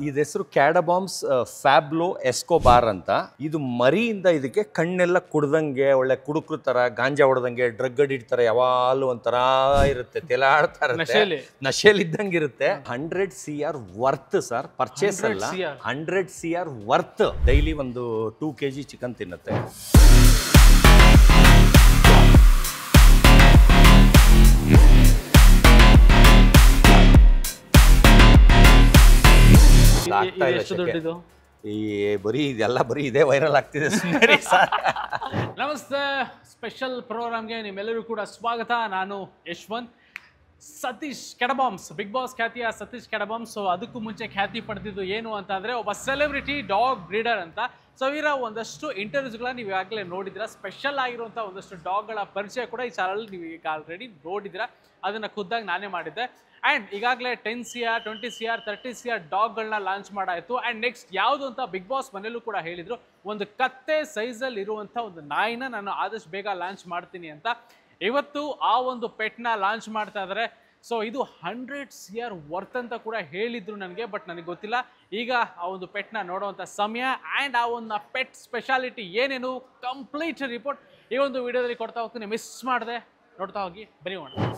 ಇದ ಹೆಸರು ಕ್ಯಾಡಬಾಮ್ಸ್ ಫ್ಯಾಬ್ಲೋ ಎಸ್ಕೋಬಾರ್ ಅಂತ. ಇದು ಮರಿಯಿಂದ ಇದಕ್ಕೆ ಕಣ್ಣೆಲ್ಲ ಕುಡ್ದಂಗೆ, ಒಳ್ಳೆ ಕುಡುಕ್ರ ತರ, ಗಾಂಜಾ ಹೊಡೆದಂಗೆ, ಡ್ರಗ್ ಅಡಿಕ್ಟ್ ತರ ಯಾವಾಗಲೂ ಒಂಥರ ಇರುತ್ತೆ, ತೆಲಾಡ್ತಾ ಇರುತ್ತೆ, ನಶೆಯಲ್ಲಿ ಇದ್ದಂಗೆ ಇರುತ್ತೆ. 100 CR ವರ್ತ್ ಸರ್, ಪರ್ಚೇಸ್ ಅಲ್ಲ, 100 CR ವರ್ತ್. ಡೈಲಿ ಒಂದು 2 kg ಚಿಕನ್ ತಿನ್ನುತ್ತೆ. ಬರೀ ಇದೆಲ್ಲ ಬರೀ ಇದೇ ವೈರಲ್ ಆಗ್ತಿದೆ. ನಮಸ್ತೆ, ಸ್ಪೆಷಲ್ ಪ್ರೋಗ್ರಾಮ್ಗೆ ನಿಮ್ಮೆಲ್ಲರೂ ಕೂಡ ಸ್ವಾಗತ. ನಾನು ಯಶ್ವಂತ್. ಸತೀಶ್ ಕೆಡಬಾಮ್ಸ್, ಬಿಗ್ ಬಾಸ್ ಖ್ಯಾತಿಯ ಸತೀಶ್ ಕೆಡಬಾಮ್ಸ್. ಅದಕ್ಕೂ ಮುಂಚೆ ಖ್ಯಾತಿ ಪಡೆದಿದ್ದು ಏನು ಅಂತಂದರೆ ಒಬ್ಬ ಸೆಲೆಬ್ರಿಟಿ ಡಾಗ್ ಬ್ರೀಡರ್ ಅಂತ. ಸೊ ಇವರ ಒಂದಷ್ಟು ಇಂಟರ್ವ್ಯೂಸ್ಗಳನ್ನ ನೀವು ಈಗಾಗಲೇ ನೋಡಿದ್ದೀರಾ. ಸ್ಪೆಷಲ್ ಆಗಿರುವಂಥ ಒಂದಷ್ಟು ಡಾಗ್ಗಳ ಪರಿಚಯ ಕೂಡ ಈ ಚಾನಲ್ ನೀವು ಈಗ ಆಲ್ರೆಡಿ ನೋಡಿದ್ದೀರಾ. ಅದನ್ನು ಖುದ್ದಾಗಿ ನಾನೇ ಮಾಡಿದ್ದೆ. ಆ್ಯಂಡ್ ಈಗಾಗಲೇ 10 CR, 20 CR, 30 CR ಡಾಗ್ಗಳನ್ನ ಲಾಂಚ್ ಮಾಡಾಯಿತು. ಆ್ಯಂಡ್ ನೆಕ್ಸ್ಟ್ ಯಾವುದು ಅಂತ ಬಿಗ್ ಬಾಸ್ ಮನೇಲೂ ಕೂಡ ಹೇಳಿದರು, ಒಂದು ಕತ್ತೆ ಸೈಜಲ್ಲಿ ಇರುವಂಥ ಒಂದು ನಾಯಿನ ನಾನು ಆದಷ್ಟು ಬೇಗ ಲಾಂಚ್ ಮಾಡ್ತೀನಿ ಅಂತ. ಇವತ್ತು ಆ ಒಂದು ಪೆಟ್ನ ಲಾಂಚ್ ಮಾಡ್ತಾ ಇದ್ದಾರೆ. ಸೊ ಇದು 100 CR ವರ್ತ್ ಅಂತ ಕೂಡ ಹೇಳಿದ್ರು ನನಗೆ, ಬಟ್ ನನಗೆ ಗೊತ್ತಿಲ್ಲ. ಈಗ ಆ ಒಂದು ಪೆಟ್ನ ನೋಡುವಂಥ ಸಮಯ. ಆ್ಯಂಡ್ ಆ ಒಂದು ಪೆಟ್ ಸ್ಪೆಷಾಲಿಟಿ ಏನೇನು ಕಂಪ್ಲೀಟ್ ರಿಪೋರ್ಟ್ ಈ ಒಂದು ವಿಡಿಯೋದಲ್ಲಿ ಕೊಡ್ತಾ ಹೋಗ್ತೀನಿ. ಮಿಸ್ ಮಾಡಿದೆ, ನೋಡ್ತಾ ಹೋಗಿ, ಬರೀ ಮಾಡೋಣ.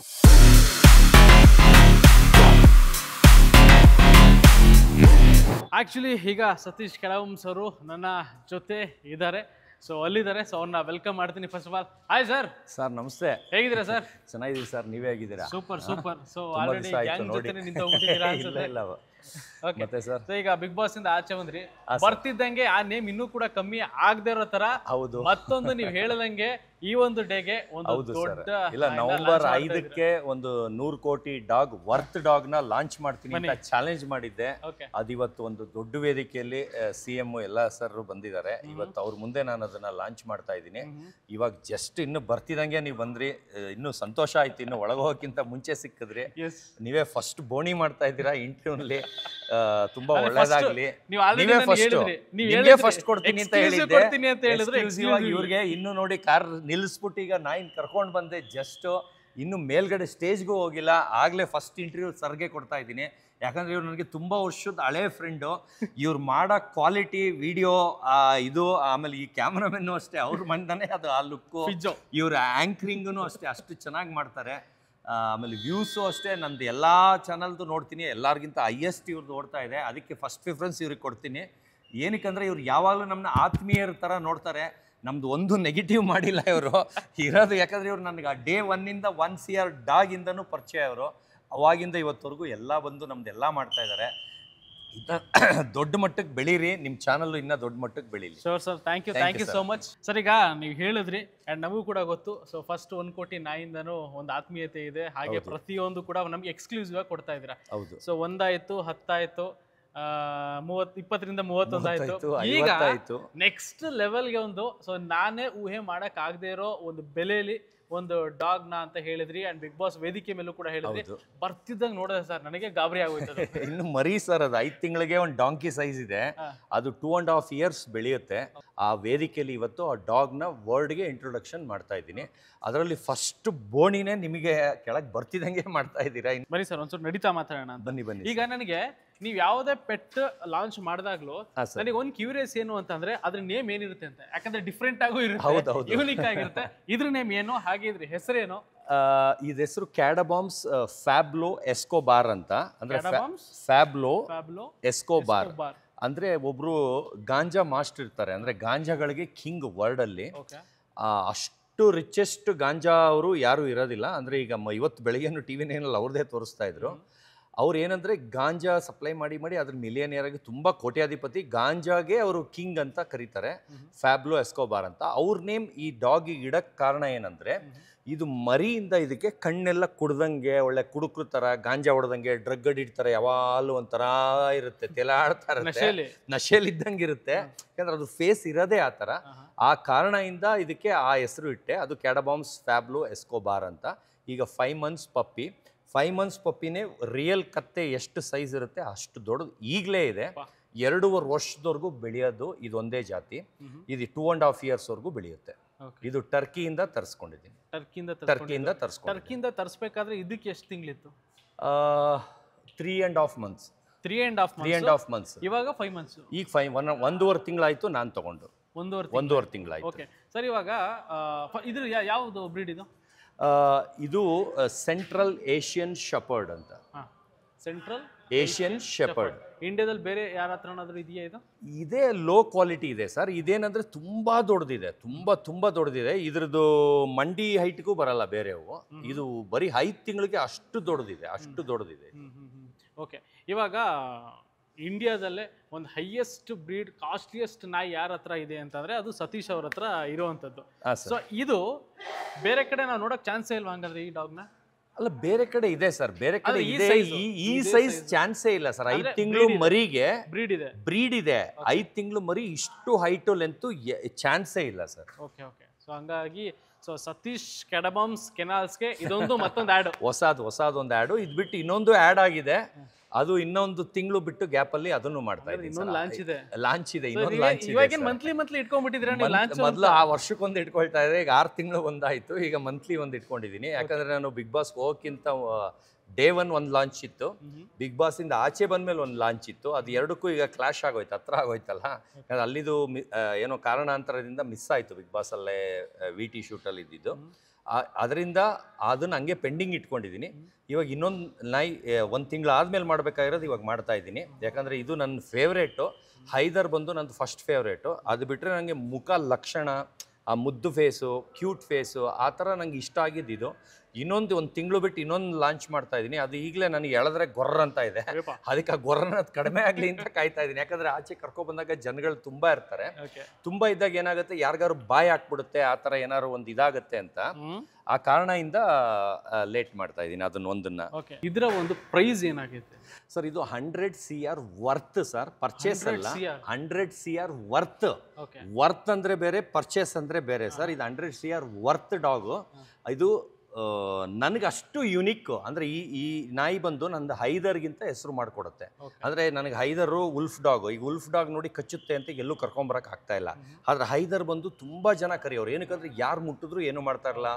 ಆ್ಯಕ್ಚುಲಿ ಈಗ ಸತೀಶ್ ಕೆಡಬಾಮ್ಸ್ ಅವರು ನನ್ನ ಜೊತೆ ಇದ್ದಾರೆ. ಸೊ ಅಲ್ಲಿದ್ದಾರೆ. ಸೊ ಅವ್ರನ್ನ ವೆಲ್ಕಮ್ ಮಾಡ್ತೀನಿ. First of all, hi sir. Sir ನಮಸ್ತೆ, ಹೇಗಿದ್ದೀರಾ ಸರ್? ಚೆನ್ನಾಗಿದ್ದೀವಿ ಸರ್, ನೀವೇ ಹೇಗಿದ್ದೀರಾ? Super super. So already gang ಜೊತೆ ನಿಂತೋಗ್ಬಿಟ್ಟಿದ್ದೀರಾ ಅನ್ಸುತ್ತೆ. ಇಲ್ಲ ಓಕೆ ಮತ್ತೆ ಸರ್, ಸೊ ಈಗ ಬಿಗ್ ಬಾಸ್ ಇಂದ ಆಚೆ ಬಂದ್ರಿ. ಬರ್ತಿದ್ದಂಗೆ ಆ ನೇಮ್ ಇನ್ನೂ ಕೂಡ ಕಮ್ಮಿ ಆಗದೆ ಇರೋ ತರ ಹೌದು, ಮತ್ತೊಂದು ನೀವು ಹೇಳದಂಗೆ ಈ ಒಂದು ಡೇಗೆ ಒಂದು ದೊಡ್ಡ ಇಲ್ಲ, November 5ಕ್ಕೆ ಒಂದು 100 ಕೋಟಿ ಡಾಗ್ ವರ್ತ್ ಡಾಗ್ ನ ಲಾಂಚ್ ಮಾಡ್ತೀನಿ ಅಂತ ಚಾಲೆಂಜ್ ಮಾಡಿದ್ದೆ. ಅದಿವತ್ತು ಒಂದು ದೊಡ್ಡ ವೇದಿಕೆಯಲ್ಲಿ CM ಎಲ್ಲ ಸರ್ ಬಂದಿದ್ದಾರೆ. ಇವತ್ತು ಅವ್ರ ಮುಂದೆ ನಾನು ಅದನ್ನ ಲಾಂಚ್ ಮಾಡ್ತಾ ಇದ್ದೀನಿ. ಇವಾಗ ಜಸ್ಟ್ ಇನ್ನು ಬರ್ತಿದಂಗೆ ನೀವು ಬಂದ್ರಿ, ಇನ್ನು ಸಂತೋಷ ಆಯ್ತು. ಇನ್ನು ಒಳಗೋಗಕ್ಕಿಂತ ಮುಂಚೆ ಸಿಕ್ಕಿದ್ರಿ. ನೀವೇ ಫಸ್ಟ್ ಬೋಣಿ ಮಾಡ್ತಾ ಇದ್ದೀರಾ ಇಂಟರ್ವ್ಯೂನಲ್ಲಿ. ತುಂಬಾ ಒಳ್ಳೇದಾಗ್ಲಿ. ನೀವೇ ಫಸ್ಟ್ ಕೊಡ್ತೀನಿ ಅಂತ ಹೇಳಿದ್ದೆ. ಇವ್ರಿಗೆ ಇನ್ನು ನೋಡಿ, ಕಾರ್ ನಿಲ್ಲಿಸ್ಬಿಟ್ಟು ಈಗ ನಾಯಿನ್ ಕರ್ಕೊಂಡು ಬಂದೆ. ಜಸ್ಟ್ ಇನ್ನು ಮೇಲ್ಗಡೆ ಸ್ಟೇಜ್ಗೂ ಹೋಗಿಲ್ಲ, ಆಗ್ಲೇ ಫಸ್ಟ್ ಇಂಟರ್ವ್ಯೂ ಸರ್ಗೆ ಕೊಡ್ತಾ ಇದ್ದೀನಿ. ಯಾಕಂದ್ರೆ ಇವ್ರು ನನಗೆ ತುಂಬಾ ವರ್ಷದ ಹಳೆ ಫ್ರೆಂಡು. ಇವ್ರು ಮಾಡೋ ಕ್ವಾಲಿಟಿ ವಿಡಿಯೋ ಇದು, ಆಮೇಲೆ ಈ ಕ್ಯಾಮ್ರಾಮನ್ನು ಅಷ್ಟೇ ಅವ್ರ ಮಂದನೆ ಅದು, ಆ ಲುಕ್ಕು, ಇವ್ರ ಆಂಕರಿಂಗೂ ಅಷ್ಟೇ ಅಷ್ಟು ಚೆನ್ನಾಗಿ ಮಾಡ್ತಾರೆ. ಆಮೇಲೆ ವ್ಯೂಸು ಅಷ್ಟೇ, ನಂದು ಎಲ್ಲ ಚಾನಲ್ದು ನೋಡ್ತೀನಿ, ಎಲ್ಲರಿಗಿಂತ ಹೈಯೆಸ್ಟ್ ಇವ್ರದ್ದು ಓಡ್ತಾ ಇದೆ. ಅದಕ್ಕೆ ಫಸ್ಟ್ ಪ್ರಿಫರೆನ್ಸ್ ಇವ್ರಿಗೆ ಕೊಡ್ತೀನಿ. ಏನಕ್ಕಂದ್ರೆ ಇವ್ರು ಯಾವಾಗಲೂ ನಮ್ಮನ್ನ ಆತ್ಮೀಯರ ಥರ ನೋಡ್ತಾರೆ. ನಮ್ದು ಒಂದು ನೆಗೆಟಿವ್ ಮಾಡಿಲ್ಲ ಇವರು ಇರೋದು. ಯಾಕಂದರೆ ಇವ್ರು ನನಗೆ ಡೇ 1ಇಂದ 1 CR ಡಾಗಿಂದನೂ ಪರಿಚಯ. ಅವರು ಅವಾಗಿಂದ ಇವತ್ತವರೆಗೂ ಎಲ್ಲ ಬಂದು ನಮ್ದೆಲ್ಲ ಮಾಡ್ತಾ ಇದ್ದಾರೆ. ದೊಡ್ಡ ಮಟ್ಟಕ್ಕೆ ಬೆಳೀರಿ, ನಿಮ್ಮ ಚಾನಲ್ ಇನ್ನೂ ದೊಡ್ಡ ಮಟ್ಟಕ್ಕೆ ಬೆಳೀಲಿ. Sure sir, thank you so much sir. ಈಗ ನೀವು ಹೇಳಿದ್ರಿ, ಆ್ಯಂಡ್ ನಮಗೂ ಕೂಡ ಗೊತ್ತು. ಸೊ ಫಸ್ಟ್ 1 ಕೋಟಿ ನಾಯಿಂದನೂ ಒಂದು ಆತ್ಮೀಯತೆ ಇದೆ. ಹಾಗೆ ಪ್ರತಿಯೊಂದು ಕೂಡ ನಮ್ಗೆ ಎಕ್ಸ್ಕ್ಲೂಸಿವ್ ಆಗಿ ಕೊಡ್ತಾ ಇದ್ದೀರಾ. ಸೊ 1 ಆಯ್ತು, 10 ಆಯ್ತು, 20ರಿಂದ 31 ಆಯ್ತು. ಈಗ ನೆಕ್ಸ್ಟ್ ಲೆವೆಲ್ಗೆ ಒಂದು, ಸೊ ನಾನೇ ಊಹೆ ಮಾಡಕ್ ಆಗದೆ ಇರೋ ಒಂದು ಬೆಲೆಯಲ್ಲಿ ಒಂದು ಡಾಗ್ ನ ಅಂತ ಹೇಳಿದ್ರಿ. ಅಂಡ್ ಬಿಗ್ ಬಾಸ್ ವೇದಿಕೆ ಮೇಲೂ ಕೂಡ ಹೇಳಿದ್ರಿ. ಬರ್ತಿದ್ದಂಗೆ ನೋಡಿದೆ ಸರ್, ನನಗೆ ಗಾಬರಿ ಆಗೋಯ್ತು. ಇನ್ನು ಮರಿ ಸರ್, ಅದು 5 ತಿಂಗಳಿಗೆ ಒಂದು ಡಾಂಕಿ ಸೈಜ್ ಇದೆ. ಅದು 2.5 years ಬೆಳೆಯುತ್ತೆ. ಆ ವೇದಿಕೆಯಲ್ಲಿ ಇವತ್ತು ಆ ಡಾಗ್ನ ವರ್ಲ್ಡ್ಗೆ ಇಂಟ್ರೊಡಕ್ಷನ್ ಮಾಡ್ತಾ ಇದ್ದೀನಿ. ಅದರಲ್ಲಿ ಫಸ್ಟ್ ಬೋಣಿನೇ ನಿಮಗೆ ಕೆಳಗೆ ಬರ್ತಿದ್ದಂಗೆ ಮಾಡ್ತಾ ಇದ್ದೀರಾ. ಬನ್ನಿ ಸರ್, ಒಂದ್ಸಲ ನಡೀತಾ ಮಾತಾಡೋಣ. ಬನ್ನಿ. ಈಗ ನನಗೆ ನೀವು ಯಾವುದೇ ಪೆಟ್ ಲಾಂಚ್ ಮಾಡಿದಾಗ್ಲೂ ನನಗೆ ಒಂದು ಕ್ಯೂರಿಯಸ್ ಏನು ಅಂತಂದ್ರೆ ಅದ್ರ ನೇಮ್ ಏನಿರುತ್ತೆ ಅಂತ. ಯಾಕಂದ್ರೆ ಡಿಫ್ರೆಂಟ್ ಆಗೂ ಇರುತ್ತೆ, ಯೂನಿಕ್ ಆಗಿರುತ್ತೆ. ಇದ್ರ ನೇಮ್ ಏನು, ಹಾಗೆ ಇದ್ರ ಹೆಸರೇನು? ಇದ ಹೆಸರು ಕ್ಯಾಡಬಾಮ್ಸ್ ಫ್ಯಾಬ್ಲೋ ಎಸ್ಕೋಬಾರ್ ಅಂತ. ಅಂದ್ರೆ ಫ್ಯಾಬ್ಲೋ ಎಸ್ಕೋಬಾರ್ ಅಂದ್ರೆ ಒಬ್ರು ಗಾಂಜಾ ಮಾಸ್ಟರ್ ಇರ್ತಾರೆ. ಅಂದ್ರೆ ಗಾಂಜಾಗಳಿಗೆ ಕಿಂಗ್ ವರ್ಲ್ಡ್ ಅಲ್ಲಿ. ಅಷ್ಟು ರಿಚೆಸ್ಟ್ ಗಾಂಜಾ ಅವರು ಯಾರು ಇರೋದಿಲ್ಲ. ಅಂದ್ರೆ ಈಗ ಇವತ್ತು ಬೆಳಗ್ಗೆನು TV9 ಅವ್ರದೇ ತೋರಿಸ್ತಾ ಇದ್ರು. ಅವ್ರು ಏನಂದ್ರೆ ಗಾಂಜಾ ಸಪ್ಲೈ ಮಾಡಿ ಅದ್ರ ಮಿಲಿಯನಿಯರ್ ಆಗಿ ತುಂಬಾ ಕೋಟ್ಯಾಧಿಪತಿ. ಗಾಂಜಾಗೆ ಅವರು ಕಿಂಗ್ ಅಂತ ಕರೀತಾರೆ, ಫ್ಯಾಬ್ಲೋ ಎಸ್ಕೋಬಾರ್ ಅಂತ. ಅವ್ರ ನೇಮ್ ಈ ಡಾಗ್ ಇಡಕ್ ಕಾರಣ ಏನಂದ್ರೆ, ಇದು ಮರಿಯಿಂದ ಇದಕ್ಕೆ ಕಣ್ಣೆಲ್ಲ ಕುಡ್ದಂಗೆ, ಒಳ್ಳೆ ಕುಡುಕ್ರ ತರ, ಗಾಂಜಾ ಹೊಡೆದಂಗೆ, ಡ್ರಗ್ ಅಡಿಕ್ಟ್ ತರ ಯಾವಾಗಲೂ ಒಂಥರ ಇರುತ್ತೆ, ತೆಲಾಡ್ತಾ ಇರುತ್ತೆ, ನಶೆಯಲ್ಲಿ ಇದ್ದಂಗೆ ಇರುತ್ತೆ. ಯಾಕಂದ್ರೆ ಅದು ಫೇಸ್ ಇರೋದೇ ಆ ಥರ. ಆ ಕಾರಣದಿಂದ ಇದಕ್ಕೆ ಆ ಹೆಸರು ಇಟ್ಟೆ. ಅದು ಕ್ಯಾಡಬಾಮ್ಸ್ ಫ್ಯಾಬ್ಲೋ ಎಸ್ಕೋಬಾರ್ ಅಂತ. ಈಗ 5 months ಪಪ್ಪಿ. 5 months ಪಪ್ಪಿನೇ ರಿಯಲ್ ಕತ್ತೆ ಎಷ್ಟು ಸೈಜ್ ಇರುತ್ತೆ ಅಷ್ಟು ದೊಡ್ಡದು ಈಗಲೇ ಇದೆ. 2.5 ವರ್ಷದವರೆಗೂ ಬೆಳೆಯೋದು ಇದೊಂದೇ ಜಾತಿ. ಇದು 2.5 years ವರೆಗೂ ಬೆಳೆಯುತ್ತೆ. ಇದು ಟರ್ಕಿಯಿಂದ ತರಿಸ್ಕೊಂಡಿದ್ದೀನಿ. ಟರ್ಕಿಯಿಂದ ತರಿಸ್ಬೇಕಾದ್ರೆ ಇದಕ್ಕೆ ಎಷ್ಟು ತಿಂಗಳಿತ್ತು? 3.5 months. 3.5 months. ಇವಾಗ 5 months. ಈಗ 1.5 ತಿಂಗಳಾಯ್ತು ನಾನು ತಗೊಂಡು. 1.5 ತಿಂಗಳಾಯ್ತು. ಓಕೆ ಸರ್, ಇವಾಗ ಇದು ಯಾವುದು ಬ್ರೀಡ್ ಇದು? ಇದು ಸೆಂಟ್ರಲ್ ಏಷ್ಯನ್ ಶೆಪರ್ಡ್ ಅಂತ. Central Asian shepherd. ಇಂಡಿಯಾದಲ್ಲಿ ಬೇರೆ ಯಾರ ಹತ್ರನಾದ್ರೂ ಇದೆಯಾ ಇದು? ಇದೇ ಲೋ ಕ್ವಾಲಿಟಿ ಇದೆ ಸರ್. ಇದೇನಂದ್ರೆ ತುಂಬಾ ದೊಡ್ಡದಿದೆ, ತುಂಬಾ ದೊಡ್ಡದಿದೆ. ಇದ್ರದ್ದು ಮಂಡಿ ಹೈಟ್ಗೂ ಬರಲ್ಲ ಬೇರೆವು. ಇದು ಬರೀ 5 ತಿಂಗಳಿಗೆ ಅಷ್ಟು ದೊಡ್ಡದಿದೆ. ಓಕೆ, ಇವಾಗ ಇಂಡಿಯಾದಲ್ಲೇ ಒಂದು ಹೈಯೆಸ್ಟ್ ಬ್ರೀಡ್ ಕಾಸ್ಟ್ಲಿಯೆಸ್ಟ್ ನಾಯಿ ಯಾರ ಹತ್ರ ಇದೆ ಅಂತಂದ್ರೆ ಅದು ಸತೀಶ್ ಅವ್ರ ಹತ್ರ ಇರುವಂತದ್ದು. ಸೊ ಇದು ಬೇರೆ ಕಡೆ ನಾವು ನೋಡಕ್ ಚಾನ್ಸೇ ಇಲ್ವಾ ಹಂಗಂದ್ರೆ ಈ ಡಾಗ್ನ? ಅಲ್ಲ, ಬೇರೆ ಕಡೆ ಇದೆ ಸರ್, ಬೇರೆ ಕಡೆ ಇದೆ. ಈ ಸೈಜ್ ಚಾನ್ಸೇ ಇಲ್ಲ ಸರ್. 5 ತಿಂಗಳು ಮರಿಗೆ ಬ್ರೀಡ್ ಇದೆ. 5 ತಿಂಗಳು ಮರಿ ಇಷ್ಟು ಹೈಟು ಲೆಂತ್ ಚಾನ್ಸೇ ಇಲ್ಲ ಸರ್. ಓಕೆ, ಸೊ ಹಂಗಾಗಿ ಸತೀಶ್ ಕೆಡಬಮ್ಸ್ ಕೆನಾಲ್ಸ್ಗೆ ಇದೊಂದು ಮತ್ತೊಂದು ಆ್ಯಡ್, ಹೊಸದು ಒಂದು ಆ್ಯಡು. ಇದು ಬಿಟ್ಟು ಇನ್ನೊಂದು ಆ್ಯಡ್ ಆಗಿದೆ. ಅದು ಇನ್ನೊಂದು ತಿಂಗಳು ಬಿಟ್ಟು ಗ್ಯಾಪ್ ಅಲ್ಲಿ ಅದನ್ನು ಮಾಡ್ತಾ ಇದ್ದೀನಿ. ಇನ್ನೊಂದು ಲಾಂಚ್ ಇದೆ. ಇವಾಗ ಮಂತ್ಲಿ ಇಟ್ಕೊಂಡ್ಬಿಟ್ಟಿದ್ರೆ ಮೊದಲು ಆ ವರ್ಷಕ್ಕೊಂದು ಇಟ್ಕೊಳ್ತಾ ಇದ್ದೆ. ಈಗ 6 ತಿಂಗಳು ಒಂದಾಯ್ತು. ಈಗ ಮಂತ್ಲಿ ಒಂದು ಇಟ್ಕೊಂಡಿದ್ದೀನಿ. ಯಾಕಂದ್ರೆ ನಾನು ಬಿಗ್ ಬಾಸ್ ಹೋಗಕ್ಕಿಂತ ಡೇ 1 ಒಂದು ಲಾಂಚ್ ಇತ್ತು. ಬಿಗ್ ಬಾಸ್ ಇಂದ ಆಚೆ ಬಂದ್ಮೇಲೆ ಒಂದು ಲಾಂಚ್ ಇತ್ತು. ಅದು ಎರಡಕ್ಕೂ ಈಗ ಕ್ಲಾಶ್ ಆಗೋಯ್ತು, ಹತ್ರ ಆಗೋಯ್ತಲ್ಲ. ಅಲ್ಲಿದು ಏನೋ ಕಾರಣಾಂತರದಿಂದ ಮಿಸ್ ಆಯ್ತು. ಬಿಗ್ ಬಾಸ್ ಅಲ್ಲೇ VT ಶೂಟಲ್ಲಿ ಇದ್ದಿದ್ದು. ಅದರಿಂದ ಅದನ್ನ ಹಂಗೆ ಪೆಂಡಿಂಗ್ ಇಟ್ಕೊಂಡಿದ್ದೀನಿ. ಇವಾಗ ಇನ್ನೊಂದು ನಾಯಿ 1 ತಿಂಗಳು ಆದ್ಮೇಲೆ ಮಾಡ್ಬೇಕಾಗಿರೋದು ಇವಾಗ ಮಾಡ್ತಾ ಇದ್ದೀನಿ. ಯಾಕಂದ್ರೆ ಇದು ನನ್ನ ಫೇವ್ರೇಟು. ಹೈದರ್ ಬಂದು ನಂದು ಫಸ್ಟ್ ಫೇವ್ರೇಟು. ಅದು ಬಿಟ್ಟರೆ ನನಗೆ ಮುಖ ಲಕ್ಷಣ, ಆ ಮುದ್ದು ಫೇಸು, ಕ್ಯೂಟ್ ಫೇಸು, ಆ ಥರ ನಂಗೆ ಇಷ್ಟ ಆಗಿದ್ದು. ಇನ್ನೊಂದು 1 ತಿಂಗಳು ಬಿಟ್ಟು ಇನ್ನೊಂದು ಲಾಂಚ್ ಮಾಡ್ತಾ ಇದ್ದೀನಿ. ಅದು ಈಗಲೇ ನನಗೆ ಎಳೆದ್ರೆ ಗೊರ್ರ ಅಂತ ಇದೆ. ಅದಕ್ಕೆ ಆ ಗೊರ್ರನ ಕಡಿಮೆ ಆಗಲಿ ಅಂತ ಕಾಯ್ತಾ ಇದ್ದೀನಿ. ಯಾಕಂದ್ರೆ ಆಚೆ ಕರ್ಕೊಬಂದಾಗ ಜನಗಳು ತುಂಬಾ ಇರ್ತಾರೆ. ತುಂಬಾ ಇದ್ದಾಗ ಏನಾಗುತ್ತೆ, ಯಾರಿಗಾರು ಬಾಯಿ ಹಾಕ್ಬಿಡುತ್ತೆ, ಆ ಥರ ಏನಾದ್ರು ಒಂದು ಇದಾಗುತ್ತೆ ಅಂತ ಆ ಕಾರಣದಿಂದ ಲೇಟ್ ಮಾಡ್ತಾ ಇದ್ದೀನಿ ಅದನ್ನ ಒಂದನ್ನ. ಇದರ ಒಂದು ಪ್ರೈಸ್ ಏನಾಗುತ್ತೆ ಸರ್? ಇದು 100 CR ವರ್ತ್ ಸರ್. ಪರ್ಚೇಸ್ ಅಲ್ಲ, 100 CR ವರ್ತ್ ಅಂದ್ರೆ ಬೇರೆ, ಪರ್ಚೇಸ್ ಅಂದ್ರೆ ಬೇರೆ ಸರ್. ಇದು 100 CR ವರ್ತ್ ಡಾಗು. ಇದು ನನಗೆ ಅಷ್ಟು ಯುನಿಕ್. ಅಂದರೆ ಈ ನಾಯಿ ಬಂದು ನಂದು ಹೈದರ್ಗಿಂತ ಹೆಸರು ಮಾಡಿಕೊಡುತ್ತೆ. ಅಂದರೆ ನನಗೆ ಹೈದರು ಉಲ್ಫ್ ಡಾಗು. ಈಗ ಉಲ್ಫ್ ಡಾಗ್ ನೋಡಿ ಕಚ್ಚುತ್ತೆ ಅಂತ ಎಲ್ಲೂ ಕರ್ಕೊಂಬರಕ್ಕೆ ಆಗ್ತಾ ಇಲ್ಲ. ಆದರೆ ಹೈದರ್ ಬಂದು ತುಂಬ ಜನ ಕರೆಯೋರು. ಏನಕ್ಕಂದ್ರೆ ಯಾರು ಮುಟ್ಟಿದ್ರು ಏನು ಮಾಡ್ತಾ ಇರಲ್ಲ,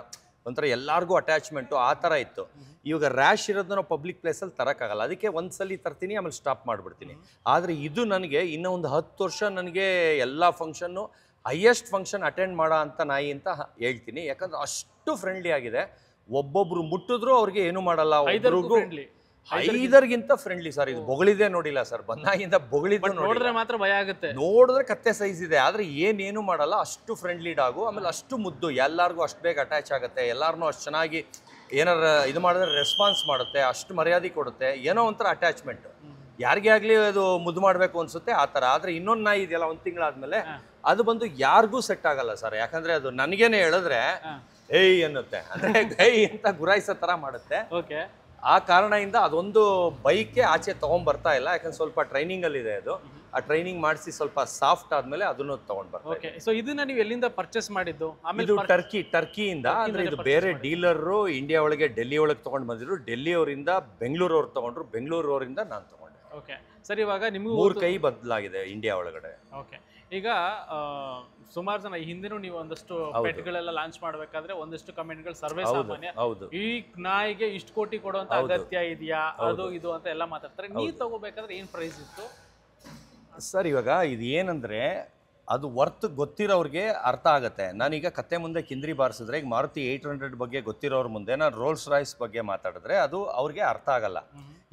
ಒಂಥರ ಎಲ್ಲರಿಗೂ ಅಟ್ಯಾಚ್ಮೆಂಟು ಆ ಥರ ಇತ್ತು. ಇವಾಗ ರ್ಯಾಶ್ ಇರೋದು ನಾವು ಪಬ್ಲಿಕ್ ಪ್ಲೇಸಲ್ಲಿ ತರೋಕ್ಕಾಗಲ್ಲ. ಅದಕ್ಕೆ ಒಂದ್ಸಲಿ ತರ್ತೀನಿ, ಆಮೇಲೆ ಸ್ಟಾಪ್ ಮಾಡಿಬಿಡ್ತೀನಿ. ಆದರೆ ಇದು ನನಗೆ ಇನ್ನೂ ಒಂದು 10 ವರ್ಷ ನನಗೆ ಎಲ್ಲ ಫಂಕ್ಷನ್ನು, ಹೈಯೆಸ್ಟ್ ಫಂಕ್ಷನ್ ಅಟೆಂಡ್ ಮಾಡೋ ಅಂಥ ನಾಯಿ ಅಂತ ಹೇಳ್ತೀನಿ. ಯಾಕಂದ್ರೆ ಅಷ್ಟು ಫ್ರೆಂಡ್ಲಿ ಆಗಿದೆ. ಒಬ್ಬೊಬ್ರು ಮುಟ್ಟಿದ್ರು ಅವ್ರಿಗೆ ಏನು ಮಾಡಲ್ಲ. ಹೈದರ್ಗಿಂತ ಫ್ರೆಂಡ್ಲಿ ಸರ್. ಇದು ಬೊಗಳಿದೆ ನೋಡಿಲ್ಲ ಸರ್, ಬಂದಾಗಿಂದ ಬೊಗಳಿದ್ದು ನೋಡಿದ್ರೆ ಮಾತ್ರ ಭಯ ಆಗುತ್ತೆ. ನೋಡಿದ್ರೆ ಕತ್ತೆ ಸೈಜ್ ಇದೆ, ಆದ್ರೆ ಏನೇನು ಮಾಡಲ್ಲ. ಅಷ್ಟು ಫ್ರೆಂಡ್ಲಿ ಡಾಗು. ಆಮೇಲೆ ಅಷ್ಟು ಮುದ್ದು, ಎಲ್ಲಾರ್ಗೂ ಅಷ್ಟು ಬೇಗ ಅಟ್ಯಾಚ್ ಆಗುತ್ತೆ. ಎಲ್ಲಾರನ್ನೂ ಅಷ್ಟು ಚೆನ್ನಾಗಿ ಏನಾರ ಇದು ಮಾಡಿದ್ರೆ ರೆಸ್ಪಾನ್ಸ್ ಮಾಡುತ್ತೆ, ಅಷ್ಟು ಮರ್ಯಾದೆ ಕೊಡುತ್ತೆ. ಏನೋ ಒಂಥರ ಅಟ್ಯಾಚ್ಮೆಂಟ್. ಯಾರಿಗೇ ಆಗಲಿ ಅದು ಮುದ್ದು ಮಾಡಬೇಕು ಅನ್ಸುತ್ತೆ ಆ ಥರ. ಆದರೆ ಇನ್ನೊಂದು ನಾಯಿ ಇದೆಯಲ್ಲ 1 ತಿಂಗಳಾದ್ಮೇಲೆ, ಅದು ಬಂದು ಯಾರಿಗೂ ಸೆಟ್ ಆಗಲ್ಲ ಸರ್. ಯಾಕಂದ್ರೆ ಅದು ನನಗೇನೆ ಹೇಳಿದ್ರೆ ಏಯ್ ಅನ್ನುತ್ತೆ, ಅಂದ್ರೆ ಗೈ ಅಂತ ಗುರಾಯಿಸೋ ಥರ ಮಾಡುತ್ತೆ. ಆ ಕಾರಣದಿಂದ ಅದೊಂದು ಬೈಕೆ ಆಚೆ ತಗೊಂಡ್ಬರ್ತಾ ಇಲ್ಲ. ಯಾಕಂದ್ರೆ ಸ್ವಲ್ಪ ಟ್ರೈನಿಂಗಲ್ಲಿ ಇದೆ ಅದು. ಆ ಟ್ರೈನಿಂಗ್ ಮಾಡಿಸಿ ಸ್ವಲ್ಪ ಸಾಫ್ಟ್ ಆದ್ಮೇಲೆ ಅದನ್ನು ತಗೊಂಡ್ ಬರ್ತಾರೆ. ಸೊ ಇದನ್ನ ನೀವು ಎಲ್ಲಿಂದ ಪರ್ಚೇಸ್ ಮಾಡಿದ್ದು? ಇದು ಟರ್ಕಿಯಿಂದ. ಅಂದ್ರೆ ಇದು ಬೇರೆ ಡೀಲರು ಇಂಡಿಯಾ ಒಳಗೆ ಡೆಲ್ಲಿ ಒಳಗೆ ತಗೊಂಡ್ ಬಂದಿದ್ರು. ಡೆಲ್ಲಿ ಅವರಿಂದ ಬೆಂಗಳೂರು ಅವ್ರು ತಗೊಂಡ್ರು, ಬೆಂಗಳೂರು ಅವರಿಂದ ನಾನು ತಗೊಂಡೆ. ಓಕೆ ಸರ್, ಇವಾಗ ನಿಮ್ಗೆ 3 ಕೈ ಬದಲಾಗಿದೆ ಇಂಡಿಯಾ ಒಳಗಡೆ. ಓಕೆ, ಈಗ ಸುಮಾರು ಜನ ಹಿಂದಿನೂ ನೀವು ಒಂದಷ್ಟು ಪೆಟ್ಗಳೆಲ್ಲ ಲಾಂಚ್ ಮಾಡ್ಬೇಕಾದ್ರೆ ಒಂದಷ್ಟು ಕಮೆಂಟ್ಗಳು ಸರ್ವೇ ಸಾಮಾನ್ಯ, ಈ ನಾಯಿಗೆ ಇಷ್ಟು ಕೋಟಿ ಕೊಡುವಂತ ಅಗತ್ಯ ಇದೆಯಾ, ಅದು ಇದು ಅಂತ ಎಲ್ಲ ಮಾತಾಡ್ತಾರೆ. ನೀವು ತಗೋಬೇಕಾದ್ರೆ ಏನ್ ಪ್ರೈಸ್ ಇತ್ತು ಸರ್? ಇವಾಗ ಇದು ಏನಂದ್ರೆ ಅದು ವರ್ತ್ ಗೊತ್ತಿರೋರಿಗೆ ಅರ್ಥ ಆಗುತ್ತೆ. ನಾನೀಗ ಕತ್ತೆ ಮುಂದೆ ಕಿಂದ್ರಿ ಬಾರಿಸಿದ್ರೆ, ಈಗ ಮಾರುತಿ 800 ಬಗ್ಗೆ ಗೊತ್ತಿರೋರ ಮುಂದೆ ನಾನು ರೋಲ್ಸ್ ರಾಯ್ಸ್ ಬಗ್ಗೆ ಮಾತಾಡಿದ್ರೆ ಅದು ಅವ್ರಿಗೆ ಅರ್ಥ ಆಗಲ್ಲ.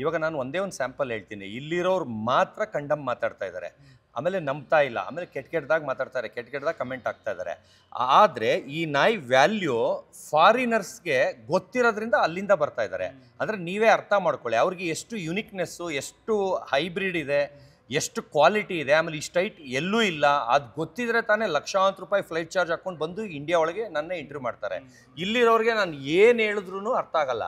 ಇವಾಗ ನಾನು ಒಂದೇ ಒಂದು ಸ್ಯಾಂಪಲ್ ಹೇಳ್ತೀನಿ. ಇಲ್ಲಿರೋರು ಮಾತ್ರ ಕಂಡಮ್ ಮಾತಾಡ್ತಾ ಇದ್ದಾರೆ, ಆಮೇಲೆ ನಂಬ್ತಾ ಇಲ್ಲ, ಆಮೇಲೆ ಕೆಟ್ಟದಾಗ ಮಾತಾಡ್ತಾರೆ, ಕೆಟ್ಟದಾಗ ಕಮೆಂಟ್ ಆಗ್ತಾ ಇದ್ದಾರೆ. ಆದರೆ ಈ ನಾಯಿ ವ್ಯಾಲ್ಯೂ ಫಾರಿನರ್ಸ್ಗೆ ಗೊತ್ತಿರೋದ್ರಿಂದ ಅಲ್ಲಿಂದ ಬರ್ತಾ ಇದ್ದಾರೆ. ಅಂದರೆ ನೀವೇ ಅರ್ಥ ಮಾಡ್ಕೊಳ್ಳಿ ಅವ್ರಿಗೆ ಎಷ್ಟು ಯುನಿಕ್ನೆಸ್ಸು, ಎಷ್ಟು ಹೈಬ್ರಿಡ್ ಇದೆ, ಎಷ್ಟು ಕ್ವಾಲಿಟಿ ಇದೆ. ಆಮೇಲೆ ಇಷ್ಟು ಹೈಟ್ ಎಲ್ಲೂ ಇಲ್ಲ. ಅದು ಗೊತ್ತಿದ್ರೆ ತಾನೇ ಲಕ್ಷಾಂತರ ರೂಪಾಯಿ ಫ್ಲೈಟ್ ಚಾರ್ಜ್ ಹಾಕೊಂಡು ಬಂದು ಇಂಡಿಯಾ ಒಳಗೆ ನನ್ನೇ ಇಂಟರ್ವ್ಯೂ ಮಾಡ್ತಾರೆ. ಇಲ್ಲಿರೋರಿಗೆ ನಾನು ಏನು ಹೇಳಿದ್ರು ಅರ್ಥ ಆಗಲ್ಲ.